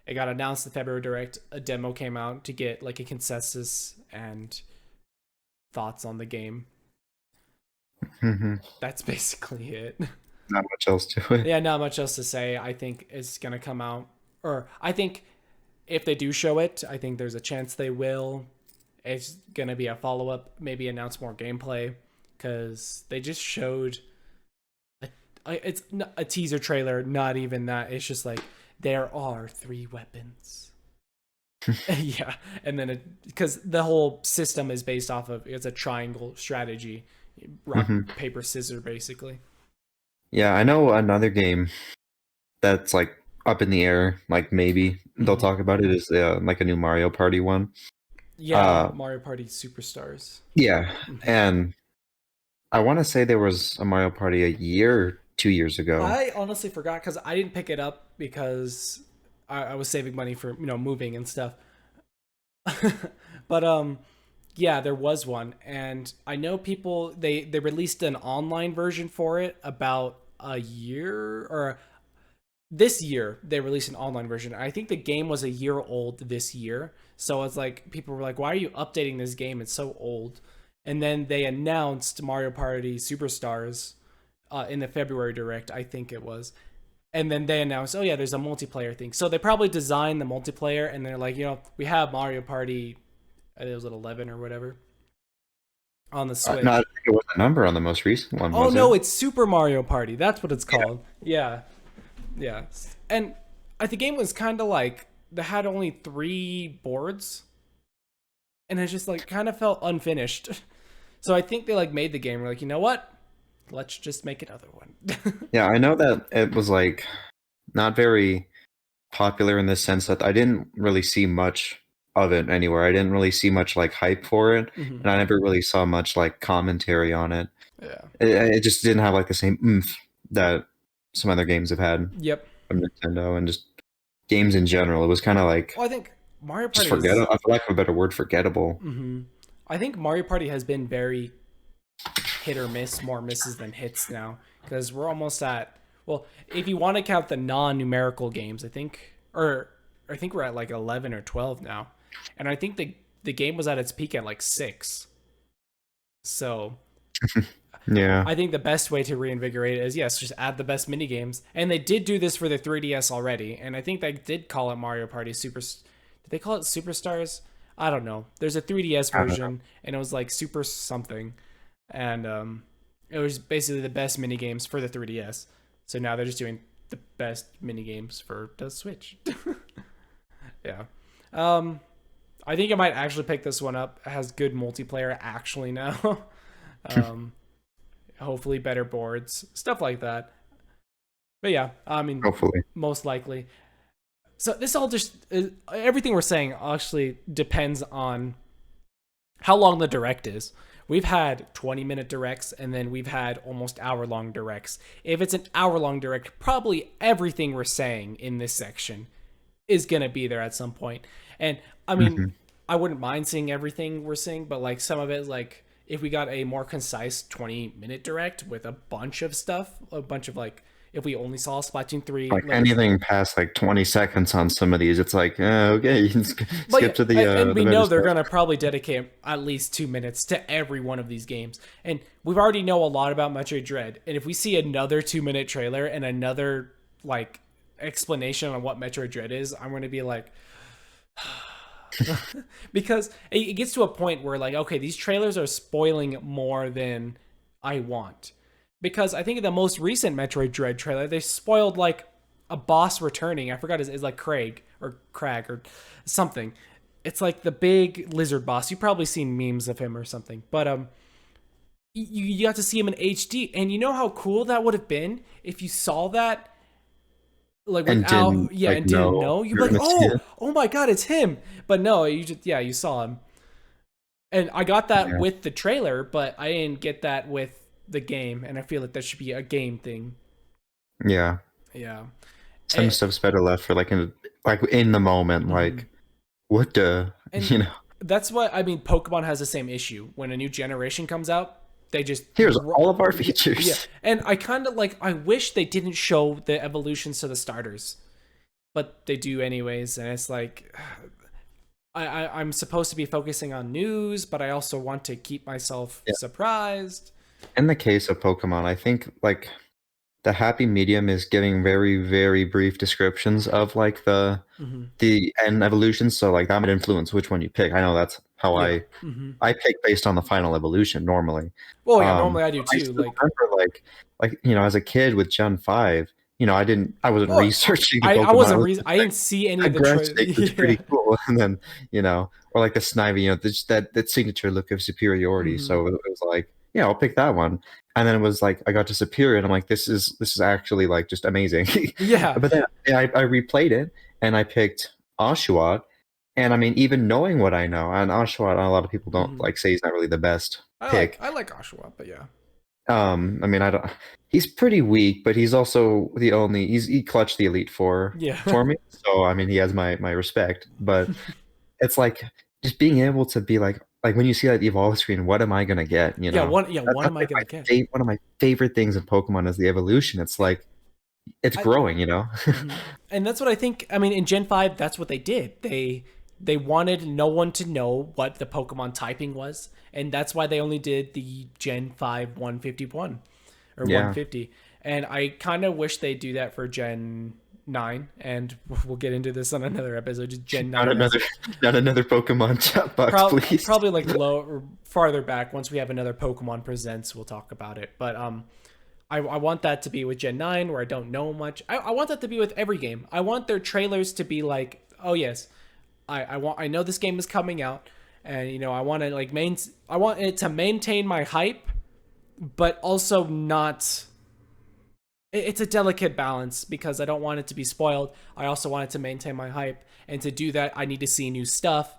It got announced the February Direct. A demo came out to get a consensus and thoughts on the game. Mm-hmm. That's basically it. Not much else to it. Yeah, not much else to say. I think it's gonna come out, or I think if they do show it, I think there's a chance they will. It's gonna be a follow-up, maybe announce more gameplay, because they just showed it's a teaser trailer. Not even that. It's just like there are 3 weapons. Yeah, and then because the whole system is based off of it's a triangle strategy, rock paper scissors basically. Yeah, I know another game that's up in the air. Maybe they'll talk about it. Is a new Mario Party one. Yeah, Mario Party Superstars. Yeah, and I want to say there was a Mario Party a year or 2 years ago. I honestly forgot because I didn't pick it up because I was saving money for moving and stuff. But yeah, there was one, and I know people they released an online version for it about a year or this year. They released an online version. I think the game was a year old this year, so it's like people were like, "Why are you updating this game? It's so old." And then they announced Mario Party Superstars in the February Direct, I think it was. And then they announced, oh yeah, there's a multiplayer thing. So they probably designed the multiplayer, and they're like, we have Mario Party, I think it was at 11 or whatever, on the Switch. No, I think it was a number on the most recent one. Oh no, it's Super Mario Party. That's what it's called. Yeah. And the game was kind of they had only 3 boards, and it just kind of felt unfinished. So I think they made the game. We're like, you know what? Let's just make another one. Yeah, I know that it was not very popular in the sense that I didn't really see much of it anywhere. I didn't really see much like hype for it, Mm-hmm. and I never really saw much like commentary on it. Yeah. It just didn't have like the same oomph that some other games have had Yep. from Nintendo, and just games in general. It was kind of like Well, I think Mario just Party is. forgettable. I feel like a better word, forgettable. Mm-hmm. I think Mario Party has been very hit or miss, more misses than hits now, because we're almost at, well, if you want to count the non-numerical games, I think we're at like 11 or 12 now, and I think the game was at its peak at like 6. So Yeah. I think the best way to reinvigorate it is, yes, just add the best mini games, and they did do this for the 3DS already, and I think they did call it Mario Party Super. Did they call it Superstars? I don't know. There's a 3DS version, and it was like Super something, and it was basically the best mini games for the 3DS. So now they're just doing the best mini games for the Switch. Yeah. I think I might actually pick this one up. It has good multiplayer actually now. Hopefully better boards, stuff like that. But yeah, I mean, Hopefully. most likely. So this all just everything we're saying actually depends on how long the direct is. We've had 20-minute directs, and then we've had almost hour-long directs. If it's an hour-long direct, probably everything we're saying in this section is gonna be there at some point. And I mean, I wouldn't mind seeing everything we're saying, but like some of it, like if we got a more concise 20-minute direct with a bunch of stuff, a bunch of like, if we only saw Splatoon 3, Like anything past like 20 seconds on some of these, it's like, okay, you can skip to the. And we the know better they're stuff. gonna probably dedicate at least 2 minutes to every one of these games, and we've already know a lot about Metroid Dread. And if we see another 2-minute trailer and another like explanation on what Metroid Dread is, I'm gonna be like. Because it gets to a point where like, okay, these trailers are spoiling more than I want. Because I think in the most recent Metroid Dread trailer, they spoiled like a boss returning. I forgot his like Crag or something. It's like the big lizard boss. You've probably seen memes of him or something. But you got to see him in HD, and you know how cool that would have been if you saw that like without and didn't know. You'd be like, oh my god, it's him. But no, you saw him. And I got that with the trailer, but I didn't get that with the game, and I feel like that should be a game thing. Yeah. Some stuff's better left for like in the moment, like what the That's what I mean. Pokemon has the same issue. When a new generation comes out, they just here's all of our features. Yeah, and I kind of like. I wish they didn't show the evolutions to the starters, but they do anyways, and it's like. I'm supposed to be focusing on news, but I also want to keep myself surprised. In the case of Pokemon, I think like the happy medium is giving very, very brief descriptions of like the end evolution. So like that might influence which one you pick. I know that's how I pick based on the final evolution normally. Well, yeah, normally I do too. I remember like as a kid with Gen 5, I wasn't researching. I wasn't. I didn't see any of the trailers. Was pretty cool, and then or like the Snivy, that signature look of superiority. So it was like, yeah, I'll pick that one. And then it was like I got to Superior, and I'm like, this is actually like just amazing. Yeah. But then I replayed it, and I picked Oshawott, and I mean, even knowing what I know, and Oshawott, a lot of people don't like say he's not really the best pick. I like Oshawott, but yeah. I mean, I don't. He's pretty weak, but he's also the only. He clutched the Elite Four for me. So I mean, he has my respect. But it's like just being able to be like when you see that evolve screen, what am I gonna get? What am I gonna get? One of my favorite things in Pokemon is the evolution. It's like it's growing, And that's what I think. I mean, in Gen 5, that's what they did. They wanted no one to know what the Pokemon typing was, and that's why they only did the Gen 5 151 or 150. And I kind of wish they do that for Gen 9, and we'll get into this on another episode. Just Gen 9. Not another Pokemon chat box, please. Probably like low or farther back. Once we have another Pokemon Presents, we'll talk about it. But I want that to be with Gen 9, where I don't know much. I want that to be with every game. I want their trailers to be like, oh yes, I know this game is coming out, and I want to like I want it to maintain my hype, but also not. It's a delicate balance because I don't want it to be spoiled. I also want it to maintain my hype, and to do that, I need to see new stuff.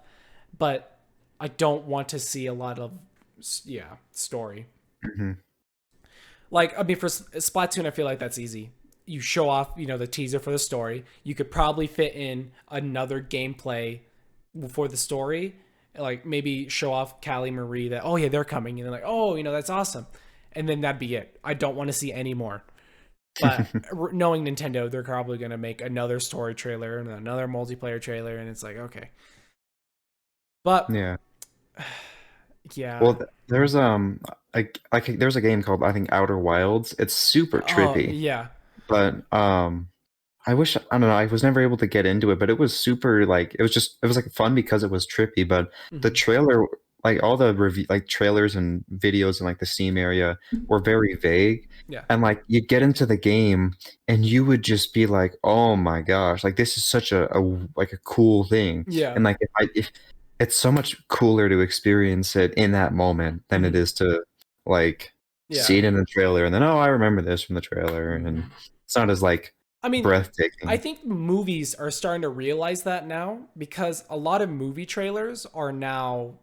but I don't want to see a lot of story. Mm-hmm. Like, I mean, for Splatoon, I feel like that's easy. You show off, the teaser for the story. You could probably fit in another gameplay for the story, like maybe show off Callie Marie that, oh yeah, they're coming, and they're like, oh, that's awesome, and then that'd be it. I don't want to see any more. But knowing Nintendo, they're probably going to make another story trailer and another multiplayer trailer, and it's like, okay. But yeah. Well, there's there's a game called, I think, Outer Wilds. It's super trippy. Yeah. But I don't know, I was never able to get into it, but it was super, like, it was like fun because it was trippy. But the trailer, like all the review, like trailers and videos in like the Steam area were very vague. Yeah. And like you get into the game and you would just be like, oh my gosh, like this is such a cool thing. Yeah. And like if it's so much cooler to experience it in that moment than it is to like see it in the trailer and then, oh, I remember this from the trailer, and it's not as like breathtaking. I think movies are starting to realize that now, because a lot of movie trailers are now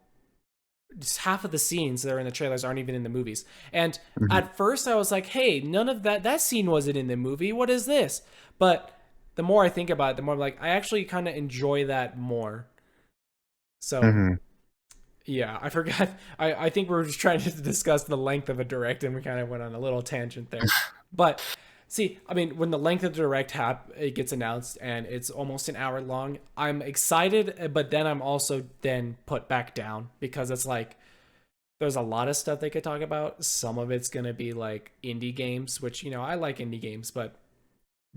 just half of the scenes that are in the trailers aren't even in the movies. And at first I was like, hey, none of that scene wasn't in the movie. What is this? But the more I think about it, the more I'm like, I actually kind of enjoy that more. So yeah, I forgot. I think we were just trying to discuss the length of a direct, and we kind of went on a little tangent there. But see, I mean, when the length of the direct it gets announced and it's almost an hour long, I'm excited, but then I'm also then put back down, because it's like there's a lot of stuff they could talk about. Some of it's gonna be like indie games, which I like indie games, but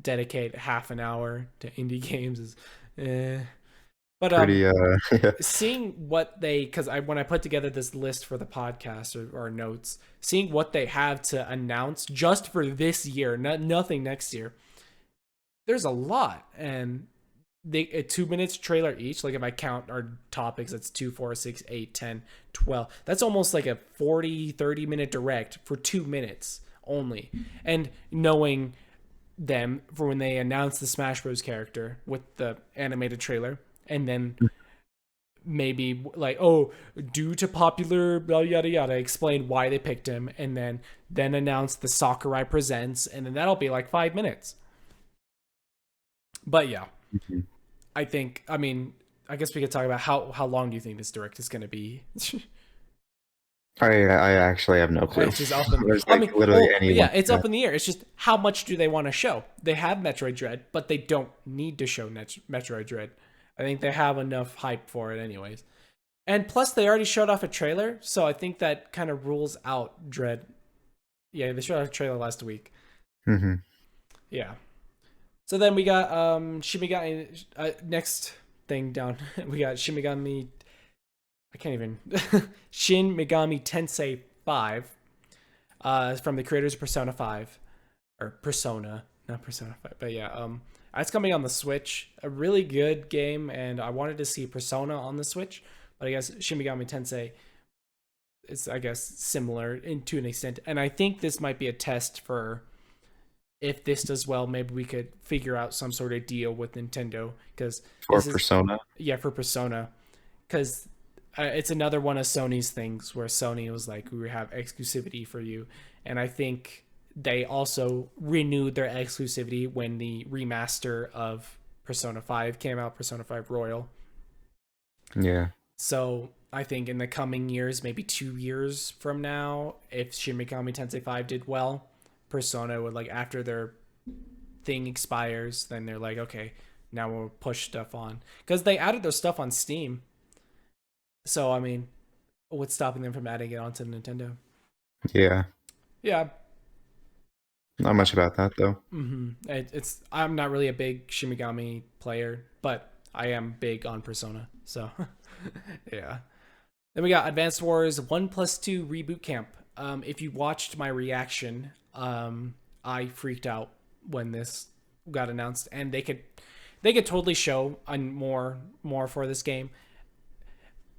dedicate half an hour to indie games is But pretty, seeing what because when I put together this list for the podcast or notes, seeing what they have to announce just for this year, nothing next year, there's a lot. And a 2 minutes trailer each. Like if I count our topics, that's 2, 4, 6, 8, 10, 12. That's almost like a 30 minute direct for 2 minutes only. And knowing them for when they announced the Smash Bros. Character with the animated trailer, and then maybe like, oh, due to popular blah, yada yada, explain why they picked him, and then announce the Sakurai Presents, and then that'll be like 5 minutes. But yeah, I guess we could talk about how long do you think this direct is going to be? I actually have no clue. It's just up in, it's up in the air. It's just how much do they want to show? They have Metroid Dread, but they don't need to show Metroid Dread. I think they have enough hype for it anyways. And plus, they already showed off a trailer, so I think that kind of rules out Dread. Yeah, they showed off a trailer last week. Yeah. So then we got Shimigami, next thing down. We got Shimigami, Shin Megami Tensei 5, from the creators of Persona 5. Or Persona, not Persona 5, but yeah, it's coming on the Switch. A really good game, and I wanted to see Persona on the Switch, but I guess Shin Megami Tensei is, I guess, similar to an extent. And I think this might be a test for, if this does well, maybe we could figure out some sort of deal with Nintendo. For Persona? Yeah, for Persona. Because it's another one of Sony's things where Sony was like, we have exclusivity for you. And I think they also renewed their exclusivity when the remaster of Persona 5 came out, Persona 5 Royal. Yeah. So I think in the coming years, maybe 2 years from now, if Shin Megami Tensei 5 did well, Persona would, like, after their thing expires, then they're like, okay, now we'll push stuff on. Because they added their stuff on Steam. So, I mean, what's stopping them from adding it onto Nintendo? Yeah. Yeah. Not much about that, though. I'm not really a big Shin Megami player, but I am big on Persona. So, yeah. Then we got Advanced Wars 1+2 Reboot Camp. If you watched my reaction, I freaked out when this got announced, and they could totally show more for this game.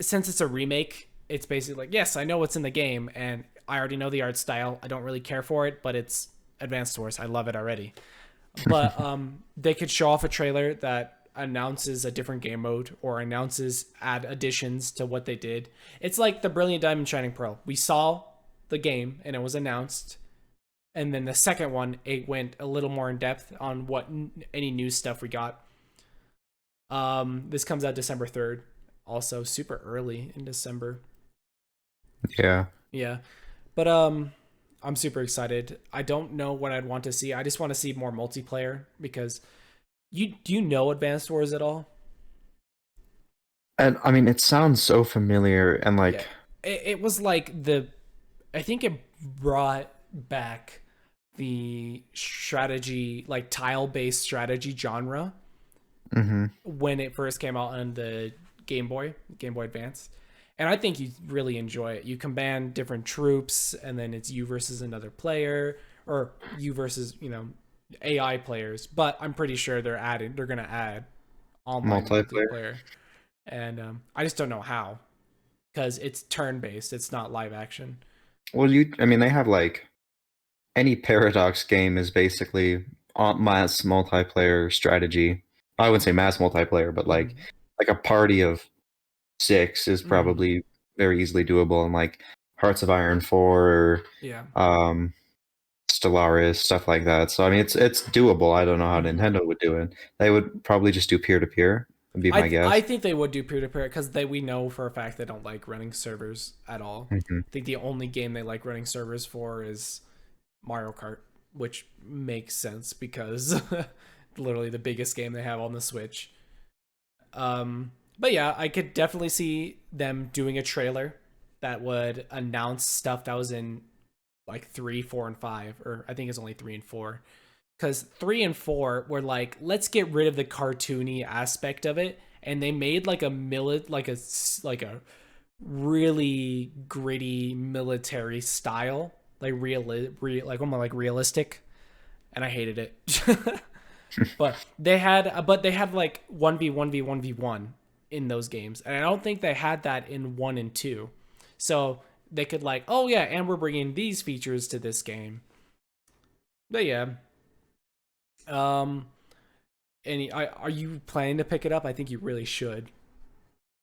Since it's a remake, it's basically like, yes, I know what's in the game, and I already know the art style. I don't really care for it, but it's Advanced Wars. I love it already. But they could show off a trailer that announces a different game mode or add additions to what they did. It's like the Brilliant Diamond Shining Pearl. We saw the game and it was announced, and then the second one, it went a little more in depth on what any new stuff we got. This comes out December 3rd, also super early in December. Yeah, but I'm super excited. I don't know what I'd want to see. I just want to see more multiplayer, because do you know Advanced Wars at all? And I mean, it sounds so familiar, and like it was like I think it brought back the strategy, like tile-based strategy genre, when it first came out on the Game Boy Advance. And I think you really enjoy it. You command different troops, and then it's you versus another player, or you versus, AI players. But I'm pretty sure they're going to add online multiplayer. And I just don't know how, because it's turn-based. It's not live action. Well, they have like any Paradox game is basically mass multiplayer strategy. I wouldn't say mass multiplayer, but like a party of 6 is probably very easily doable, and like Hearts of Iron 4, Stellaris, stuff like that. So I mean, it's doable. I don't know how Nintendo would do it. They would probably just do peer-to-peer, would be my guess. I think they would do peer-to-peer, because we know for a fact they don't like running servers at all. I think the only game they like running servers for is Mario Kart, which makes sense because literally the biggest game they have on the Switch. But yeah, I could definitely see them doing a trailer that would announce stuff that was in like 3, 4, and 5, or I think it's only 3 and 4. Because 3 and 4 were like, let's get rid of the cartoony aspect of it, and they made like a really gritty military style, like almost like realistic, and I hated it. but they had like 1v1v1v1 in those games, and I don't think they had that in 1 and 2. So they could like, oh yeah, and we're bringing these features to this game. But yeah, are you planning to pick it up? I think you really should.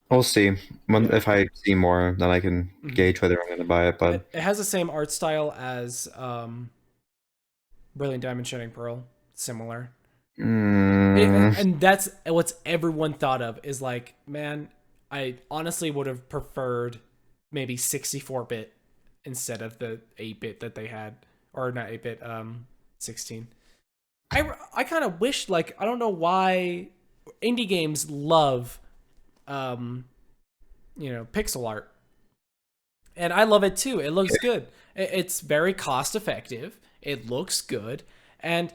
We'll see. If I see more, then I can gauge whether I'm going to buy it. But it has the same art style as Brilliant Diamond Shining Pearl, similar. And that's what's everyone thought of, is like, man, I honestly would have preferred maybe 64-bit instead of the 8-bit that they had, or not 8-bit, 16. I kind of wish, like, I don't know why indie games love pixel art, and I love it too. It looks good. It's very cost effective. It looks good, and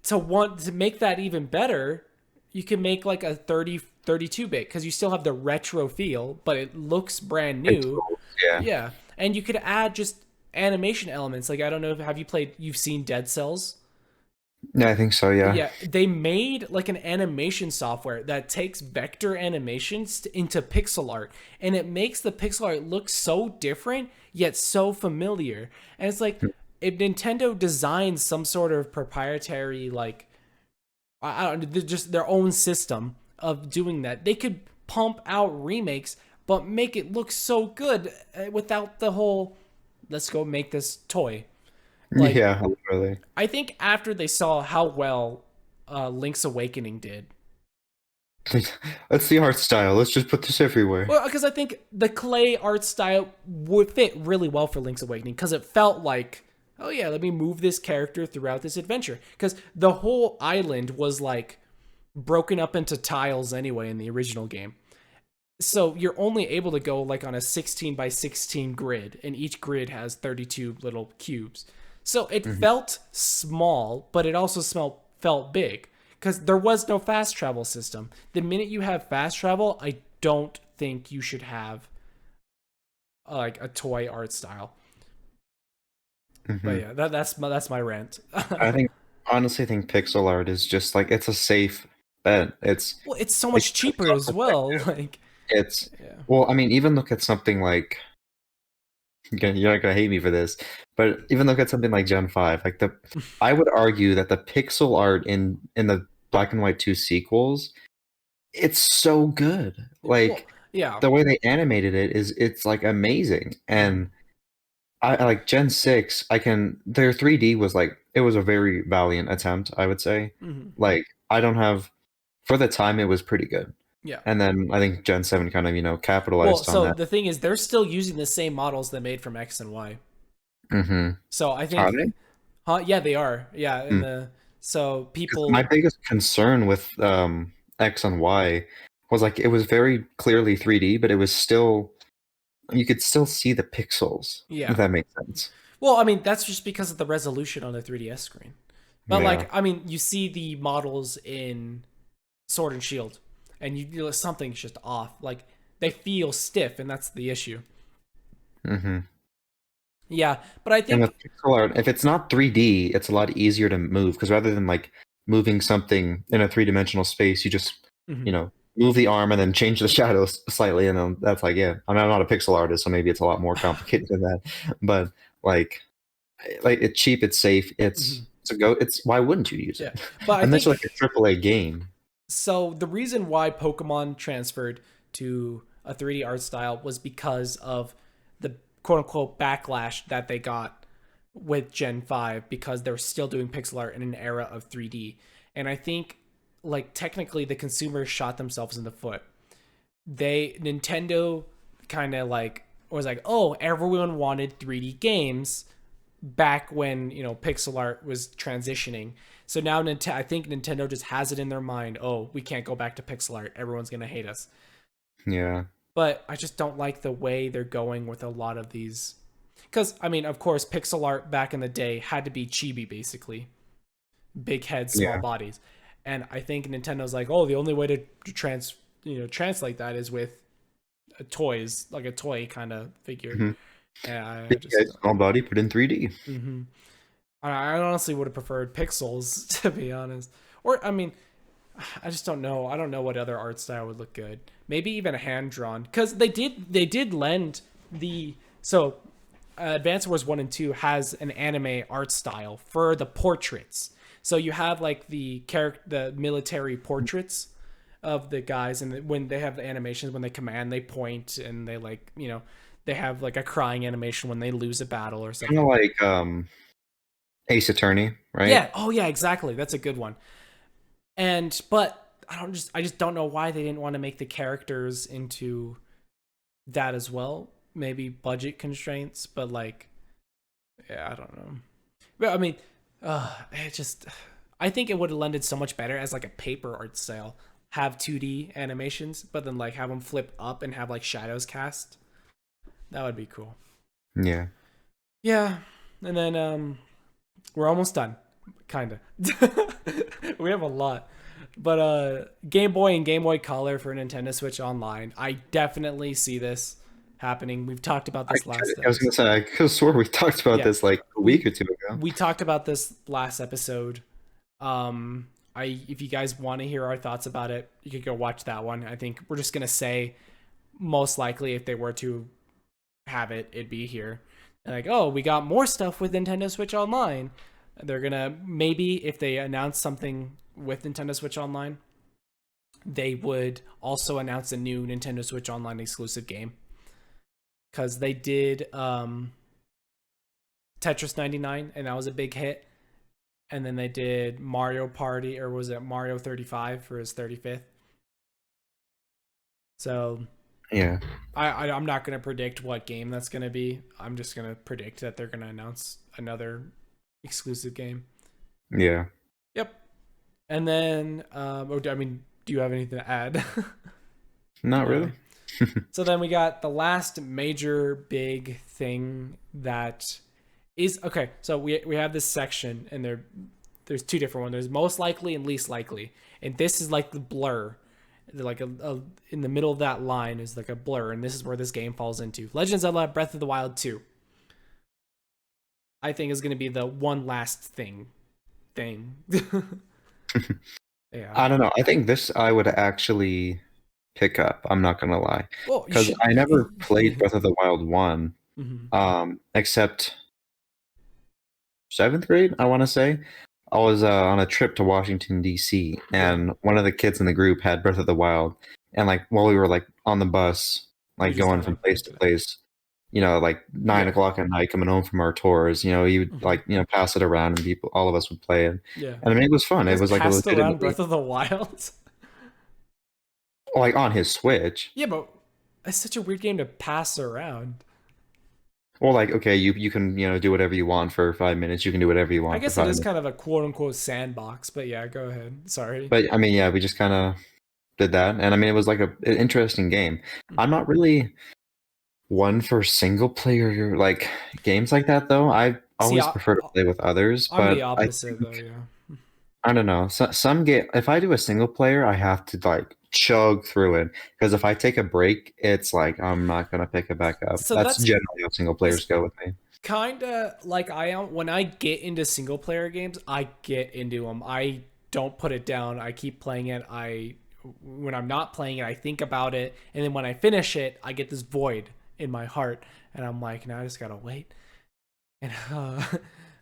to make that even better, you can make like a 32-bit, because you still have the retro feel, but it looks brand new. Yeah. And you could add just animation elements. Like, I don't know, you've seen Dead Cells? Yeah, I think so, yeah. Yeah, they made like an animation software that takes vector animations into pixel art, and it makes the pixel art look so different yet so familiar. And it's like, if Nintendo designs some sort of proprietary, like, I don't know, just their own system of doing that, they could pump out remakes but make it look so good without the whole let's go make this toy. Like, yeah, literally. I think after they saw how well Link's Awakening did, that's the art style. Let's just put this everywhere. Well, because I think the clay art style would fit really well for Link's Awakening, because it felt like, oh yeah, let me move this character throughout this adventure. Because the whole island was like broken up into tiles anyway in the original game. So you're only able to go like on a 16 by 16 grid, and each grid has 32 little cubes. So it felt small, but it also felt big, because there was no fast travel system. The minute you have fast travel, I don't think you should have like a toy art style. But yeah, that's my rant. I honestly think pixel art is just like, it's a safe bet. It's so much cheaper as well. Like, well, I mean, even look at something like, you're not gonna hate me for this, but even look at something like Gen 5. Like I would argue that the pixel art in the Black and White 2 sequels, it's so good. Like, Well, yeah. the way they animated it's like amazing. And I like Gen 6, their 3D was like, it was a very valiant attempt, I would say. Like, I don't have, for the time, it was pretty good. Yeah. And then I think Gen 7 kind of, capitalized on that. The thing is, they're still using the same models they made from X and Y. So I think, Are they? yeah, they are. Yeah, so people. My biggest concern with X and Y was like, it was very clearly 3D, but it was still, you could still see the pixels. Yeah. If that makes sense. Well, I mean, that's just because of the resolution on the 3DS screen. But like, I mean, you see the models in Sword and Shield, and something's just off. Like, they feel stiff, and that's the issue. Yeah, but I think, and with pixel art, if it's not 3D, it's a lot easier to move, because rather than like moving something in a 3-dimensional space, you just move the arm and then change the shadows slightly, and then that's like, yeah. I mean, I'm not a pixel artist, so maybe it's a lot more complicated than that. But like it's cheap, it's safe, it's why wouldn't you use it? But and that's like a AAA game. So the reason why Pokemon transferred to a 3D art style was because of the quote-unquote backlash that they got with Gen 5, because they were still doing pixel art in an era of 3D. And I think, like, technically the consumers shot themselves in the foot. Nintendo kind of like was like, oh, everyone wanted 3D games back when, pixel art was transitioning. So now I think Nintendo just has it in their mind, oh, we can't go back to pixel art, everyone's gonna hate us. Yeah. But I just don't like the way they're going with a lot of these. Because, I mean, of course, pixel art back in the day had to be chibi, basically. Big heads, small bodies. And I think Nintendo's like, oh, the only way to translate that is with toys, like a toy kind of figure. And big head, small body, put in 3D. I honestly would have preferred pixels, to be honest. Or, I mean, I just don't know. I don't know what other art style would look good. Maybe even a hand drawn, because they did lend the Advance Wars 1 and 2 has an anime art style for the portraits. So you have like the military portraits of the guys, and when they have the animations, when they command, they point, and they they have like a crying animation when they lose a battle or something. Kind of like Ace Attorney, right? Yeah. Oh yeah, exactly. That's a good one. But I just don't know why they didn't want to make the characters into that as well. Maybe budget constraints, but like, yeah, I don't know. But I mean, I think it would have lended so much better as like a paper art style. Have 2D animations, but then like have them flip up and have like shadows cast. That would be cool. Yeah. Yeah. And then we're almost done. Kinda. We have a lot. But Game Boy and Game Boy Color for Nintendo Switch Online. I definitely see this happening. We've talked about this last episode. I was gonna say, I could have swore we talked about this like a week or two ago. We talked about this last episode. If you guys want to hear our thoughts about it, you could go watch that one. I think we're just gonna say, most likely, if they were to have it, it'd be here. And like, oh, we got more stuff with Nintendo Switch Online. They're gonna, maybe if they announce something with Nintendo Switch Online, they would also announce a new Nintendo Switch Online exclusive game. Because they did Tetris 99, and that was a big hit. And then they did Mario Party, or was it Mario 35 for his 35th? So yeah, I'm not going to predict what game that's going to be. I'm just going to predict that they're going to announce another exclusive game. Yeah. Yep. And then, I mean, do you have anything to add? Not really. So then we got the last major big thing that is, okay, so we have this section, and there's two different ones. There's most likely and least likely. And this is like the blur. Like in the middle of that line is like a blur, and this is where this game falls into. Legend of Zelda Breath of the Wild 2. I think is going to be the one last thing. Yeah. I don't know. I think this I would actually pick up. I'm not gonna lie, because I never played Breath of the Wild 1, except 7th grade, I want to say. I was on a trip to Washington D.C. and one of the kids in the group had Breath of the Wild, and like while we were like on the bus, You like just going kind from of place to place, like yeah. 9 o'clock at night, coming home from our tours, he would like pass it around and people, all of us would play it, Yeah. and I mean it was fun. You It guys was like a passed around legitimately Breath of the Wild. like on his Switch. Yeah, but it's such a weird game to pass around. Well, like okay, you can do whatever you want for 5 minutes. You can do whatever you I want for guess it five is minutes. kind of a quote unquote sandbox, but yeah, go ahead. Sorry. But I mean, yeah, we just kind of did that, and I mean it was like an interesting game. I'm not really one for single player like games like that though. I See, always prefer to play with others, I'm the but I opposite though, think yeah. I don't know. Some game if I do a single player, I have to like chug through it because if I take a break, it's like I'm not gonna pick it back up. So That's that's generally how single players go with me. kind of like I am when I get into single player games, I get into them. I don't put it down. I keep playing it. When I'm not playing it, I think about it, and then when I finish it, I get this void in my heart, and I'm like, now I just gotta wait. And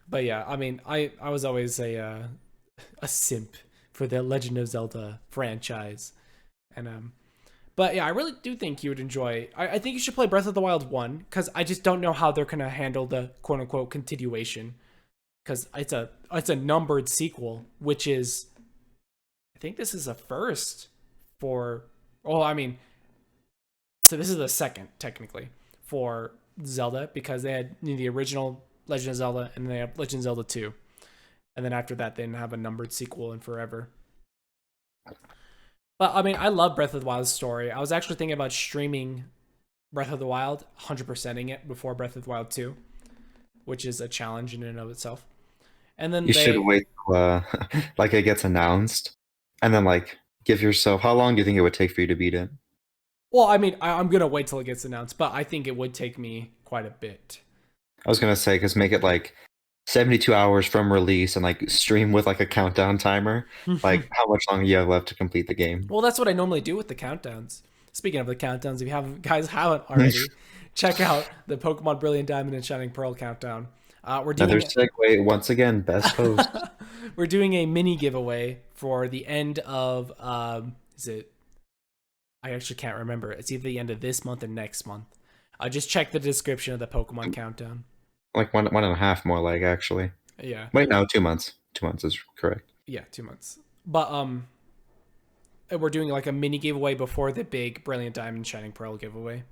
but yeah, I mean, I was always a simp for the Legend of Zelda franchise, and but yeah, I really do think you would enjoy. I think you should play Breath of the Wild 1 because I just don't know how they're gonna handle the quote unquote continuation because it's a numbered sequel, which is I think this is a first for. Oh, I mean, so this is the second technically for Zelda because they had the original Legend of Zelda and they have Legend of Zelda 2, and then after that they didn't have a numbered sequel in forever. But I mean, I love Breath of the Wild's story. I was actually thinking about streaming Breath of the Wild, 100%ing it before Breath of the Wild 2, which is a challenge in and of itself. And then You should wait till, like it gets announced, and then like give yourself. How long do you think it would take for you to beat it? well, I mean, I'm gonna wait till it gets announced, but I think it would take me quite a bit. I was gonna say because make it like 72 hours from release and like stream with like a countdown timer. Like how much longer you have left to complete the game. Well, that's what I normally do with the countdowns. Speaking of the countdowns, if you haven't already, check out the Pokemon Brilliant Diamond and Shining Pearl countdown. We're Another doing segue once again. Best host. we're doing a mini giveaway for the end of is it? I actually can't remember. It's either the end of this month or next month. Just check the description of the Pokemon countdown. Like one and a half more like actually. Yeah. Wait, no, 2 months. 2 months is correct. Yeah, 2 months. But we're doing like a mini giveaway before the big Brilliant Diamond Shining Pearl giveaway.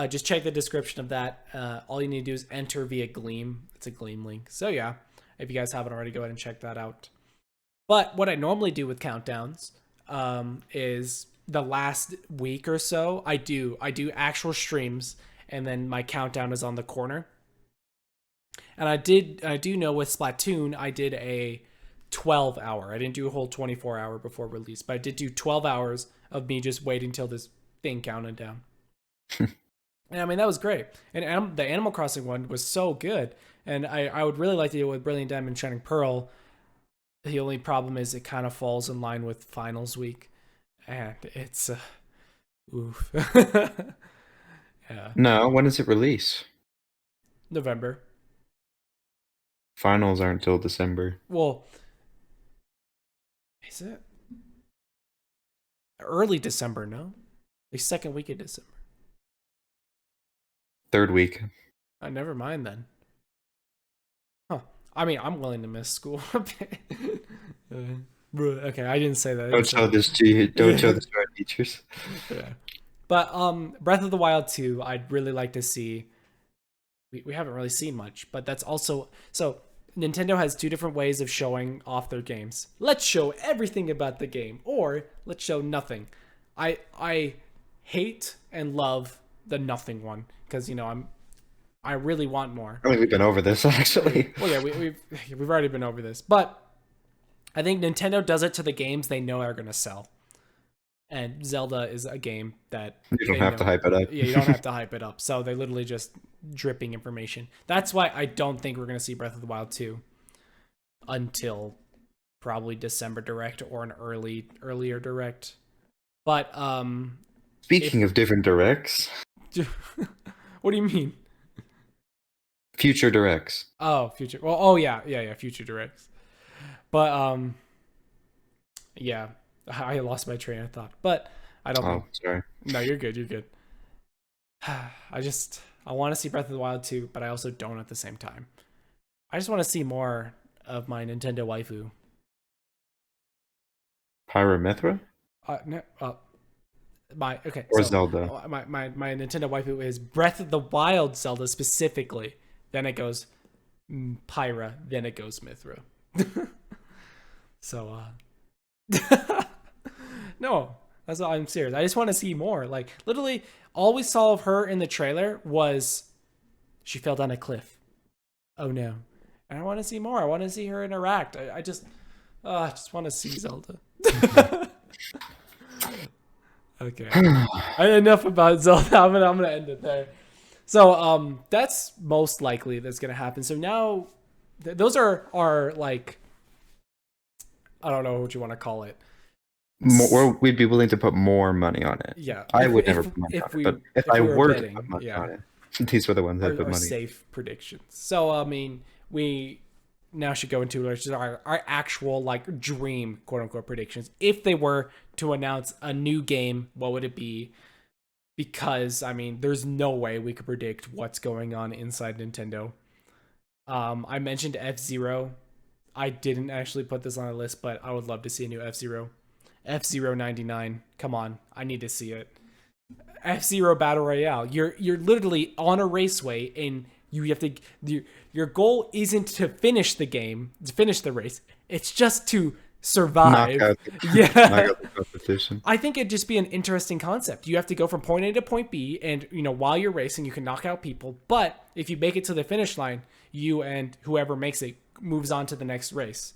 Just check the description of that. All you need to do is enter via Gleam. It's a Gleam link. So yeah, if you guys haven't already, go ahead and check that out. But what I normally do with countdowns is the last week or so, I do actual streams, and then my countdown is on the corner. And I do know with Splatoon, I did a 12-hour. I didn't do a whole 24-hour before release, but I did do 12 hours of me just waiting till this thing counted down. And I mean, that was great. And the Animal Crossing one was so good. And I would really like to do it with Brilliant Diamond Shining Pearl. The only problem is it kind of falls in line with finals week. And it's oof. Yeah. No, when does it release? November. Finals aren't until December. Well, is it? Early December, no? The second week of December. Third week. Never mind then. Huh. I mean, I'm willing to miss school a bit. Okay, I didn't say that. Don't show this to you. Don't show this to our teachers. Yeah. But Breath of the Wild 2, I'd really like to see. We haven't really seen much, but that's also so Nintendo has two different ways of showing off their games. Let's show everything about the game, or let's show nothing. I hate and love the nothing one because I really want more. I think we've been over this actually. Well, yeah, we've already been over this, but I think Nintendo does it to the games they know are gonna sell. And Zelda is a game that you don't have to hype it up. Yeah, you don't have to hype it up. So they're literally just dripping information. That's why I don't think we're going to see Breath of the Wild 2 until probably December Direct or an earlier Direct. But speaking of different directs, what do you mean? Future directs. Oh, future. Well, oh yeah, future Directs. But yeah, I lost my train of thought. But I don't. Oh, sorry. No, you're good. You're good. I want to see Breath of the Wild 2, but I also don't at the same time. I just want to see more of my Nintendo waifu. Pyra Mythra? No, or Zelda. My Nintendo waifu is Breath of the Wild Zelda specifically. Then it goes Pyra. Then it goes Mythra. So no, that's all. I'm serious. I just want to see more. Like literally, all we saw of her in the trailer was she fell down a cliff. Oh no! And I want to see more. I want to see her interact. I just want to see Zelda. Okay. Enough about Zelda. I'm gonna end it there. So that's most likely that's gonna happen. So now those are like, I don't know what you want to call it. We'd be willing to put more money on it. Yeah, I would never put money on it. But if I were to put money on it, these were the ones that put money. Safe predictions. So I mean, we now should go into which is our actual like dream quote unquote predictions. If they were to announce a new game, what would it be? Because I mean, there's no way we could predict what's going on inside Nintendo. I mentioned F-Zero. I didn't actually put this on a list, but I would love to see a new F-Zero. F-Zero 99. Come on, I need to see it. F-Zero Battle Royale. You're literally on a raceway and you have to. Your goal isn't to finish the game, to finish the race. It's just to survive. Knock out the competition. I think it'd just be an interesting concept. You have to go from point A to point B, and while you're racing, you can knock out people. But if you make it to the finish line, you and whoever makes it moves on to the next race.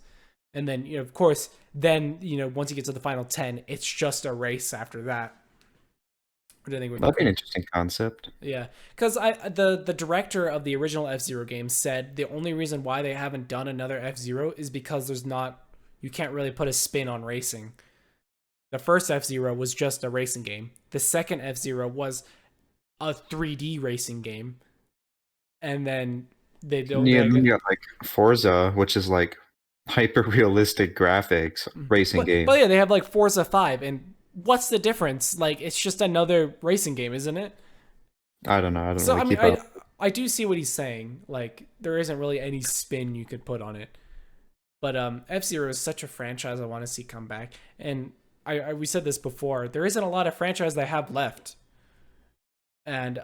And then, of course, then once you get to the final 10, it's just a race after that. What do you think? That'd be an interesting concept. Yeah, because the director of the original F-Zero game said the only reason why they haven't done another F-Zero is because you can't really put a spin on racing. The first F-Zero was just a racing game. The second F-Zero was a 3D racing game, and then they don't. Yeah, then you got like Forza, which is like hyper realistic graphics racing game. But yeah, they have like Forza 5, and what's the difference? Like, it's just another racing game, isn't it? I don't know. I don't really keep up. I do see what he's saying. Like, there isn't really any spin you could put on it. But F-Zero is such a franchise I want to see come back. And we said this before. There isn't a lot of franchise that I have left. And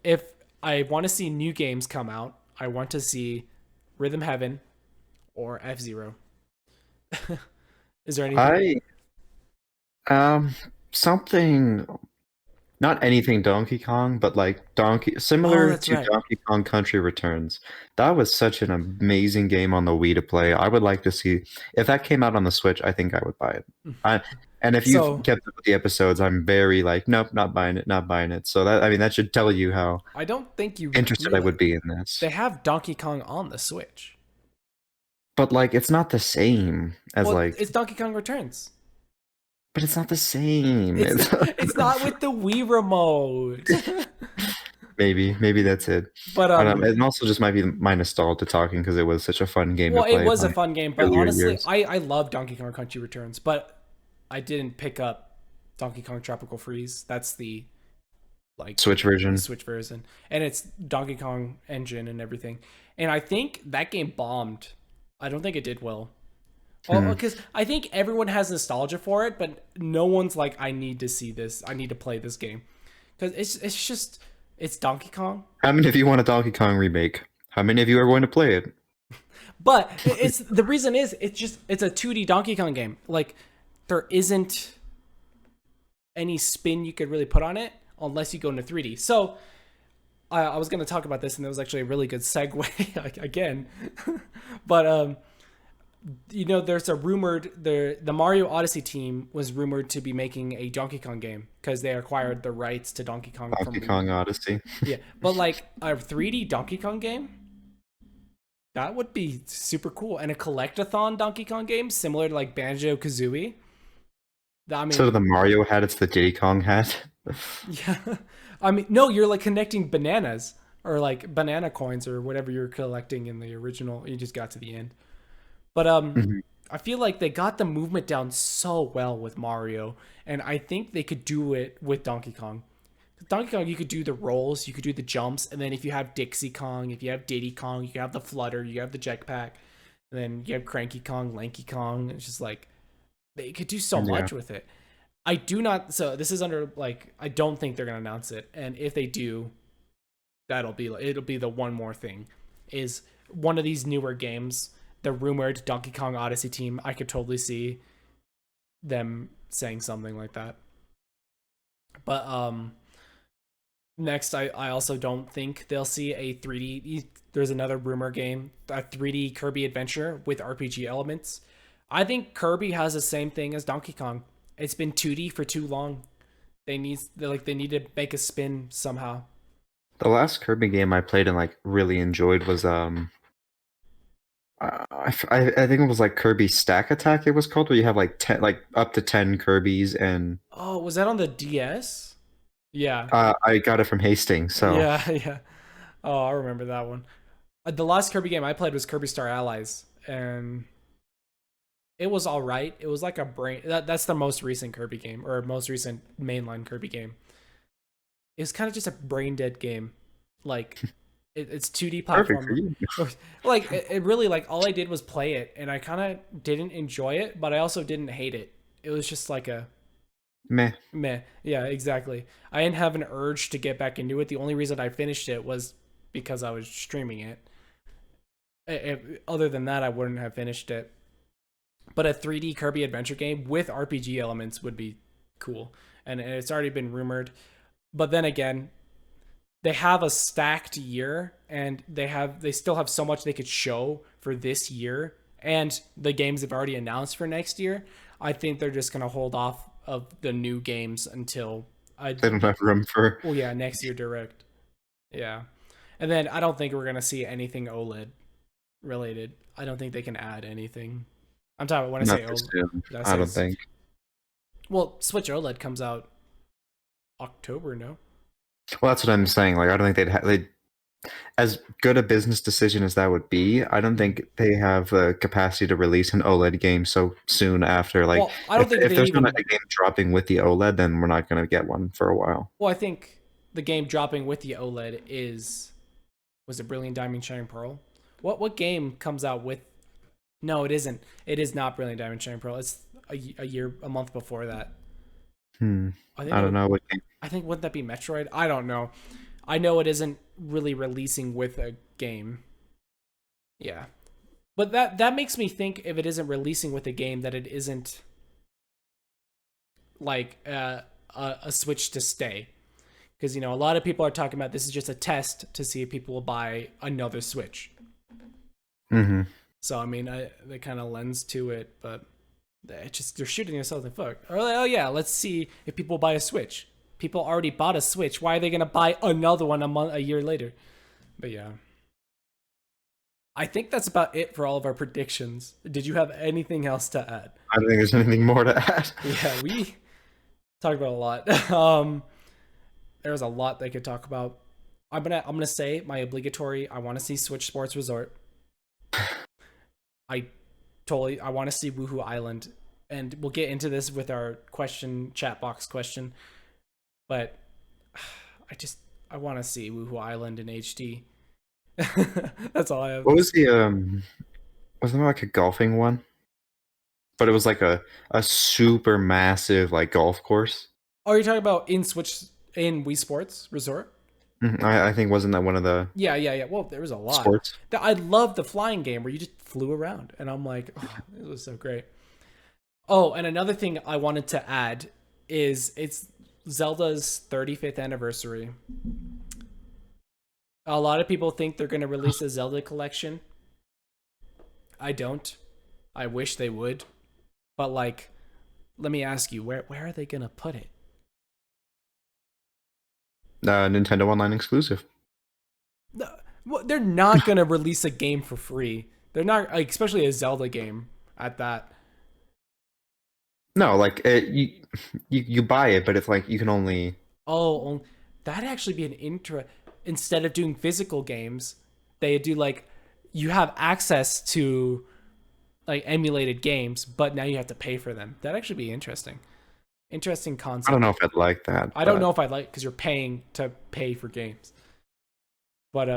if I want to see new games come out, I want to see Rhythm Heaven or F-Zero. Is there anything? Something, not anything Donkey Kong, but like similar to right. Donkey Kong Country Returns. That was such an amazing game on the Wii to play. I would like to see if that came out on the Switch. I think I would buy it. And if you kept up with the episodes, I'm very like, nope, not buying it. So that should tell you how I don't think you interested I would be in this. They have Donkey Kong on the Switch, but like it's not the same as it's Donkey Kong Returns. But it's not the same. It's not with the Wii remote. Maybe that's it. But it also just might be my nostalgia talking because it was such a fun game to play. Well, it was a fun game, but honestly, I love Donkey Kong Country Returns, but I didn't pick up Donkey Kong Tropical Freeze. That's the Switch version. And it's Donkey Kong engine and everything. And I think that game bombed. I don't think it did well. Well, because I think everyone has nostalgia for it, but no one's like, I need to see this. I need to play this game. Because it's Donkey Kong. How many of you want a Donkey Kong remake? How many of you are going to play it? But the reason is, it's a 2D Donkey Kong game. Like, there isn't any spin you could really put on it unless you go into 3D. So, I was going to talk about this, and it was actually a really good segue, again. But, there's a rumored the Mario Odyssey team was rumored to be making a Donkey Kong game because they acquired the rights to Donkey Kong. Donkey Kong Odyssey. Yeah, but like a 3D Donkey Kong game, that would be super cool, and a collectathon Donkey Kong game similar to like Banjo-Kazooie. So the Mario hat, it's the Diddy Kong hat. Yeah, I mean, no, you're like connecting bananas or like banana coins or whatever you're collecting in the original. You just got to the end. But I feel like they got the movement down so well with Mario, and I think they could do it with Donkey Kong. Donkey Kong, you could do the rolls, you could do the jumps, and then if you have Dixie Kong, if you have Diddy Kong, you have the flutter, you have the jetpack, and then you have Cranky Kong, Lanky Kong. It's just like they could do so much with it. I do not. So this is under like I don't think they're gonna announce it, and if they do, it'll be the one more thing, is one of these newer games, the rumored Donkey Kong Odyssey team. I could totally see them saying something like that. But next, I also don't think they'll see a 3D. There's another rumor game, a 3D Kirby adventure with RPG elements. I think Kirby has the same thing as Donkey Kong. It's been 2D for too long. They need to make a spin somehow. The last Kirby game I played and like really enjoyed was I think it was like Kirby Stack Attack. It was called, where you have like 10, like up to 10 Kirby's. And oh, was that on the DS? Yeah. I got it from Hastings. So Yeah. Oh, I remember that one. The last Kirby game I played was Kirby Star Allies, and it was all right. It was like a brain. That's the most recent Kirby game, or most recent mainline Kirby game. It was kind of just a brain dead game. Like it's 2D platform. Like it really, like all I did was play it, and I kind of didn't enjoy it, but I also didn't hate it. It was just like a meh. Yeah, exactly. I didn't have an urge to get back into it. The only reason I finished it was because I was streaming it. Other than that, I wouldn't have finished it. But a 3D Kirby adventure game with RPG elements would be cool, and it's already been rumored. But then again, they have a stacked year, and they still have so much they could show for this year, and the games they've already announced for next year. I think they're just gonna hold off of the new games until they don't have room for. Oh yeah, next year direct. Yeah, and then I don't think we're gonna see anything OLED related. I don't think they can add anything. I'm talking about when I say OLED. I don't think. Well, Switch OLED comes out October, no? Well, that's what I'm saying. Like, I don't think they'd as good a business decision as that would be. I don't think they have the capacity to release an OLED game so soon after. Like, well, I don't think if there's not a game dropping with the OLED, then we're not going to get one for a while. Well, I think the game dropping with the OLED was it Brilliant Diamond Shining Pearl? What game comes out with? No, it isn't. It is not Brilliant Diamond Shining Pearl. It's a month before that. I don't know what game. I think, wouldn't that be Metroid? I don't know. I know it isn't really releasing with a game. Yeah. But that makes me think, if it isn't releasing with a game, that it isn't like a Switch to stay. Because, a lot of people are talking about this is just a test to see if people will buy another Switch. Mm-hmm. So, I mean, that kind of lends to it, but they're shooting themselves in the foot. Or like, oh yeah, let's see if people buy a Switch. People already bought a Switch. Why are they gonna buy another one a year later? But yeah, I think that's about it for all of our predictions. Did you have anything else to add? I don't think there's anything more to add. Yeah, we talked about a lot. There's a lot they could talk about. I'm gonna say my obligatory. I want to see Switch Sports Resort. I want to see Woohoo Island, and we'll get into this with our chat box question. But I want to see Woohoo Island in HD. That's all I have. What was wasn't there like a golfing one? But it was like a super massive like golf course. Oh, you're talking about in Wii Sports Resort? Mm-hmm. I think, wasn't that one of the Yeah. Well, there was a lot. Sports. I love the flying game where you just flew around, and I'm like, oh, it was so great. Oh, and another thing I wanted to add is it's Zelda's 35th anniversary. A lot of people think they're going to release a Zelda collection. I don't. I wish they would. But like, let me ask you, where are they going to put it? Nintendo Online exclusive. They're not going to release a game for free. They're not, like, especially a Zelda game at that. No, like you buy it, but it's like you can only. Oh, that'd actually be an instead of doing physical games, they do like you have access to like emulated games, but now you have to pay for them. That'd actually be interesting. Interesting concept. I don't know if I'd like that. I don't know if I'd like, because you're paying to pay for games. But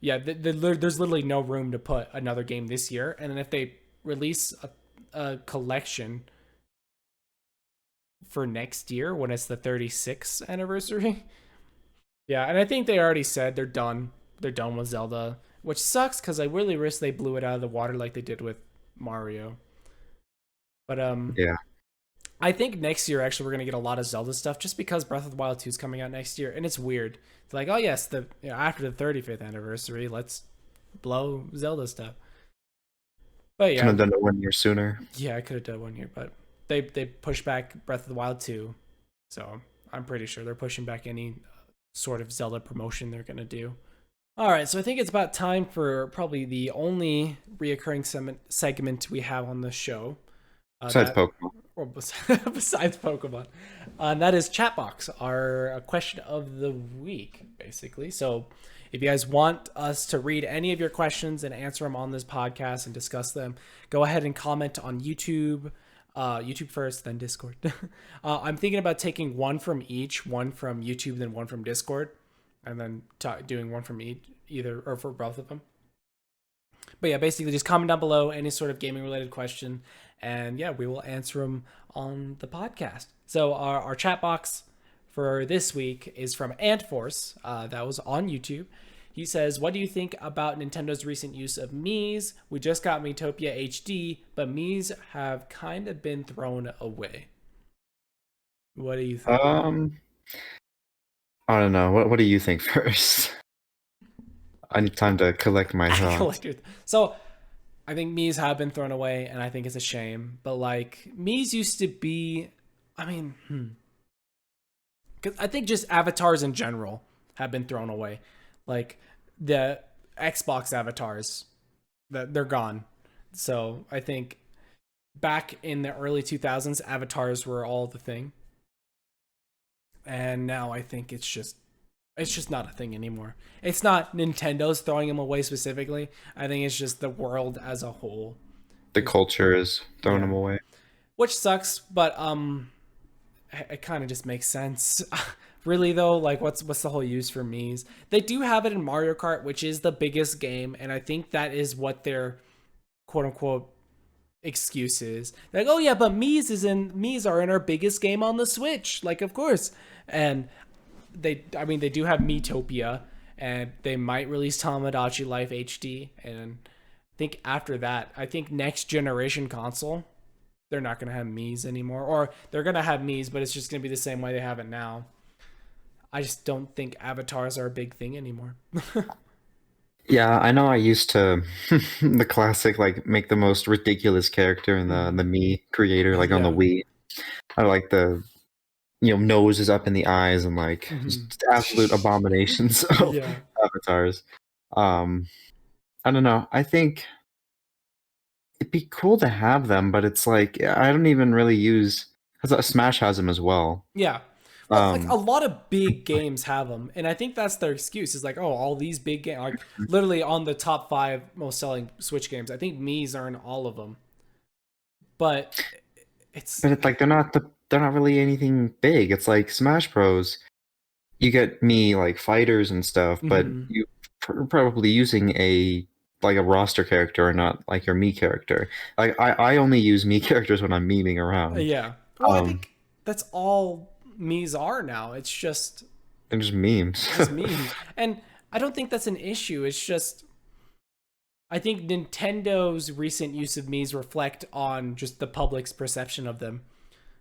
yeah, there's literally no room to put another game this year. And then if they release a collection for next year when it's the 36th anniversary, yeah, and I think they already said they're done. They're done with Zelda, which sucks because I really wish they blew it out of the water like they did with Mario. But yeah. I think next year actually we're gonna get a lot of Zelda stuff just because Breath of the Wild 2 is coming out next year, and it's weird. It's like, oh yes, after the 35th anniversary, let's blow Zelda stuff. But yeah, Could have done it 1 year sooner. Yeah, I could have done 1 year, but they pushed back Breath of the Wild 2, so I'm pretty sure they're pushing back any sort of Zelda promotion they're gonna do. All right, so I think it's about time for probably the only reoccurring segment we have on the show. Besides Pokemon. Or besides Pokemon. That is Chatbox, our question of the week, basically. So if you guys want us to read any of your questions and answer them on this podcast and discuss them, go ahead and comment on YouTube. YouTube first, then Discord. I'm thinking about taking one from each, one from YouTube, then one from Discord, and then doing one from either or for both of them. But yeah, basically just comment down below any sort of gaming related question, and yeah, we will answer them on the podcast. So our chat box for this week is from Antforce. That was on YouTube. He says, what do you think about Nintendo's recent use of Miis? We just got Miitopia HD, but Miis have kind of been thrown away. What do you think? I don't know. What do you think first? I need time to collect my thoughts. So I think Miis have been thrown away, and I think it's a shame. But like, Miis used to be, I mean, because I think just avatars in general have been thrown away. Like the Xbox avatars, they're gone. So I think back in the early 2000s, avatars were all the thing. And now I think it's just not a thing anymore. It's not Nintendo's throwing them away specifically. I think it's just the world as a whole. The culture is throwing them away. Which sucks, but it kind of just makes sense. Really though, like what's the whole use for Miis? They do have it in Mario Kart, which is the biggest game, and I think that is what their quote unquote excuse is. They're like, oh yeah, but Miis are in our biggest game on the Switch. Like, of course. And they do have Miitopia, and they might release Tamagotchi Life HD, and I think after that, I think next generation console, they're not going to have Miis anymore, or they're going to have Miis, but it's just going to be the same way they have it now. I just don't think avatars are a big thing anymore. Yeah, I know I used to the classic, like, make the most ridiculous character in the Mii creator, like on the Wii. I like the nose is up in the eyes and like just absolute abominations of avatars. I don't know. I think it'd be cool to have them, but it's like I don't even really use, because Smash has them as well. Yeah. Well, like a lot of big games have them, and I think that's their excuse. Is like, oh, all these big games, like literally on the top 5 most selling Switch games. I think Mii's are in all of them, but it's like they're not really anything big. It's like Smash Bros. You get Mii like fighters and stuff, but you're probably using a roster character and not like your Mii character. Like I only use Mii characters when I'm memeing around. Yeah. Well, I think that's all Mii's are now. It's just they're just memes. Just memes. And I don't think that's an issue. It's just I think Nintendo's recent use of Mii's reflect on just the public's perception of them.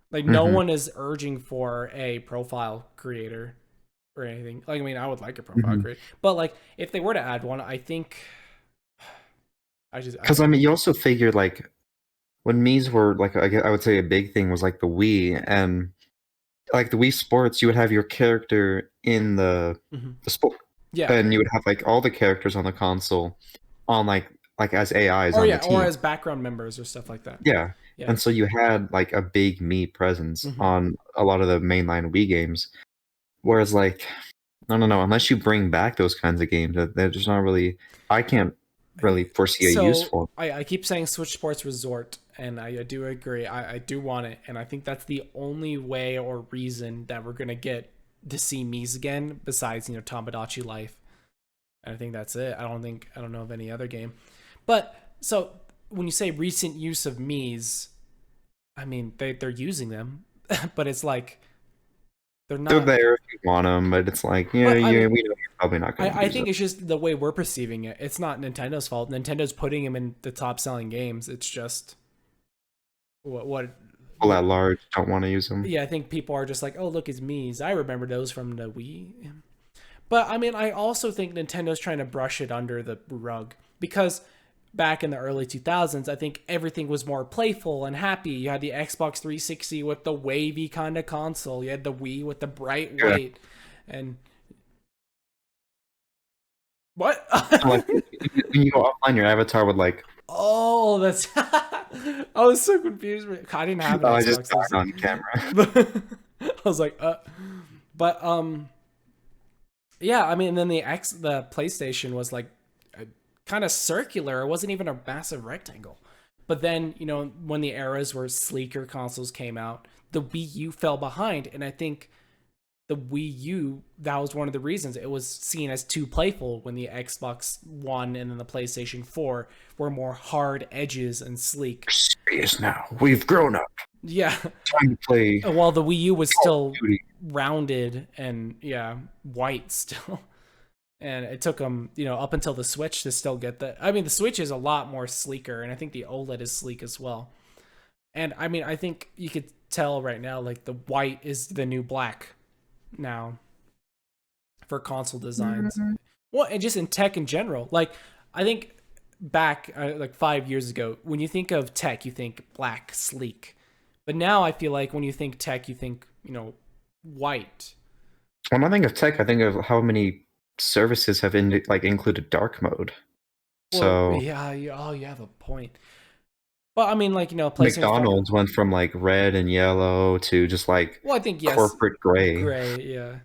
Like no one is urging for a profile creator or anything. Like, I mean, I would like a profile creator, but like if they were to add one, I think because I mean, you also figured like when Mii's were like, I would say a big thing was like the Wii, and like the Wii Sports, you would have your character in the sport, and you would have like all the characters on the console on like as AIs on the team, or as background members or stuff like that. Yeah. And so you had like a big Mii presence on a lot of the mainline Wii games, whereas like I don't know, unless you bring back those kinds of games, they're just not really. I can't really foresee a use for. I keep saying Switch Sports Resort, and I do agree. I do want it, and I think that's the only way or reason that we're gonna get to see Mii's again, besides Tomodachi Life. And I think that's it. I don't know of any other game. But so when you say recent use of Mii's, I mean they're using them, but it's like they're not. They're there if you want them, but it's like we know you're probably not going to. I think it's just the way we're perceiving it. It's not Nintendo's fault. Nintendo's putting them in the top selling games. It's just what people at large don't want to use them. Yeah, I think people are just like, oh, look, it's Mii's. I remember those from the Wii. But I mean, I also think Nintendo's trying to brush it under the rug, because back in the early 2000s, I think everything was more playful and happy. You had the Xbox 360 with the wavy kind of console. You had the Wii with the bright white. And what? Like, when you go offline, your avatar would like. Oh, that's. I was so confused. I didn't have it. I just died on camera. I was like, but yeah. I mean, then the PlayStation was like kind of circular. It wasn't even a massive rectangle. But then when the eras where sleeker consoles came out, the Wii U fell behind, and I think the Wii U, that was one of the reasons it was seen as too playful, when the Xbox One and then the PlayStation 4 were more hard edges and sleek. Serious now. We've grown up. Yeah. Time to play. While the Wii U was still rounded and white still. And it took them, up until the Switch to still get that. I mean, the Switch is a lot more sleeker, and I think the OLED is sleek as well. And I mean, I think you could tell right now, like, the white is the new black now for console designs. Mm-hmm. Well, and just in tech in general. Like, I think back like 5 years ago, when you think of tech, you think black, sleek. But now I feel like when you think tech, you think white. When I think of tech, I think of how many services have included dark mode. Well, so you have a point. Well, I mean, like, McDonald's went from like red and yellow to just like, well, I think corporate gray. Yeah.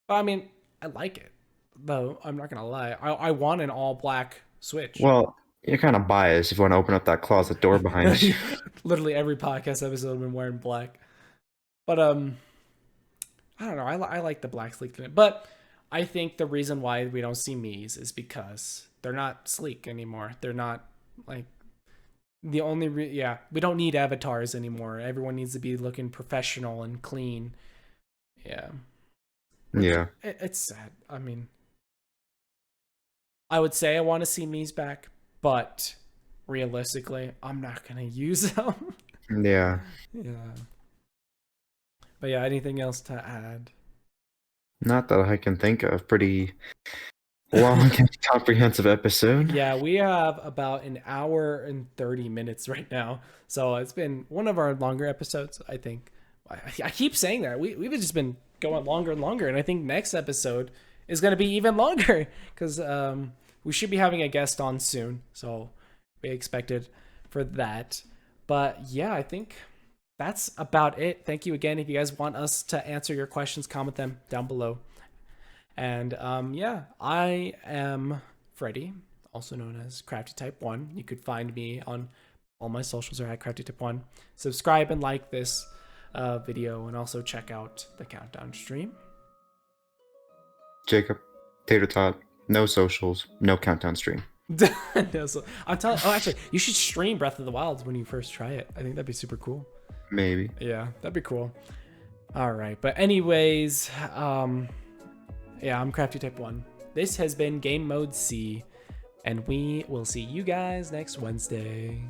But I mean, I like it, though. I'm not gonna lie. I want an all black Switch. Well, you're kind of biased if you want to open up that closet door behind you. Literally every podcast episode I've been wearing black. But I don't know. I like the black sleek thing. But I think the reason why we don't see Mii's is because they're not sleek anymore. They're not like the only we don't need avatars anymore. Everyone needs to be looking professional and clean. Yeah. It's sad. I mean, I would say I want to see Mii's back, but realistically, I'm not going to use them. Yeah. But yeah, anything else to add? Not that I can think of. Pretty long and comprehensive episode. Yeah, we have about an hour and 30 minutes right now. So it's been one of our longer episodes, I think. I keep saying that. We've just been going longer and longer. And I think next episode is going to be even longer, because we should be having a guest on soon. So be expected for that. But yeah, I think that's about it. Thank you again. If you guys want us to answer your questions, comment them down below. And I am Freddy, also known as Crafty Type 1. You could find me on all my socials are at Crafty Type 1. Subscribe and like this video, and also check out the countdown stream. Jacob, TatorTot, no socials, no countdown stream. No, so I'm telling. Oh, actually, you should stream Breath of the Wild when you first try it. I think that'd be super cool. Maybe. Yeah, that'd be cool. All right, but anyways, yeah, I'm Crafty Type 1. This has been Gamemode C, and we will see you guys next Wednesday.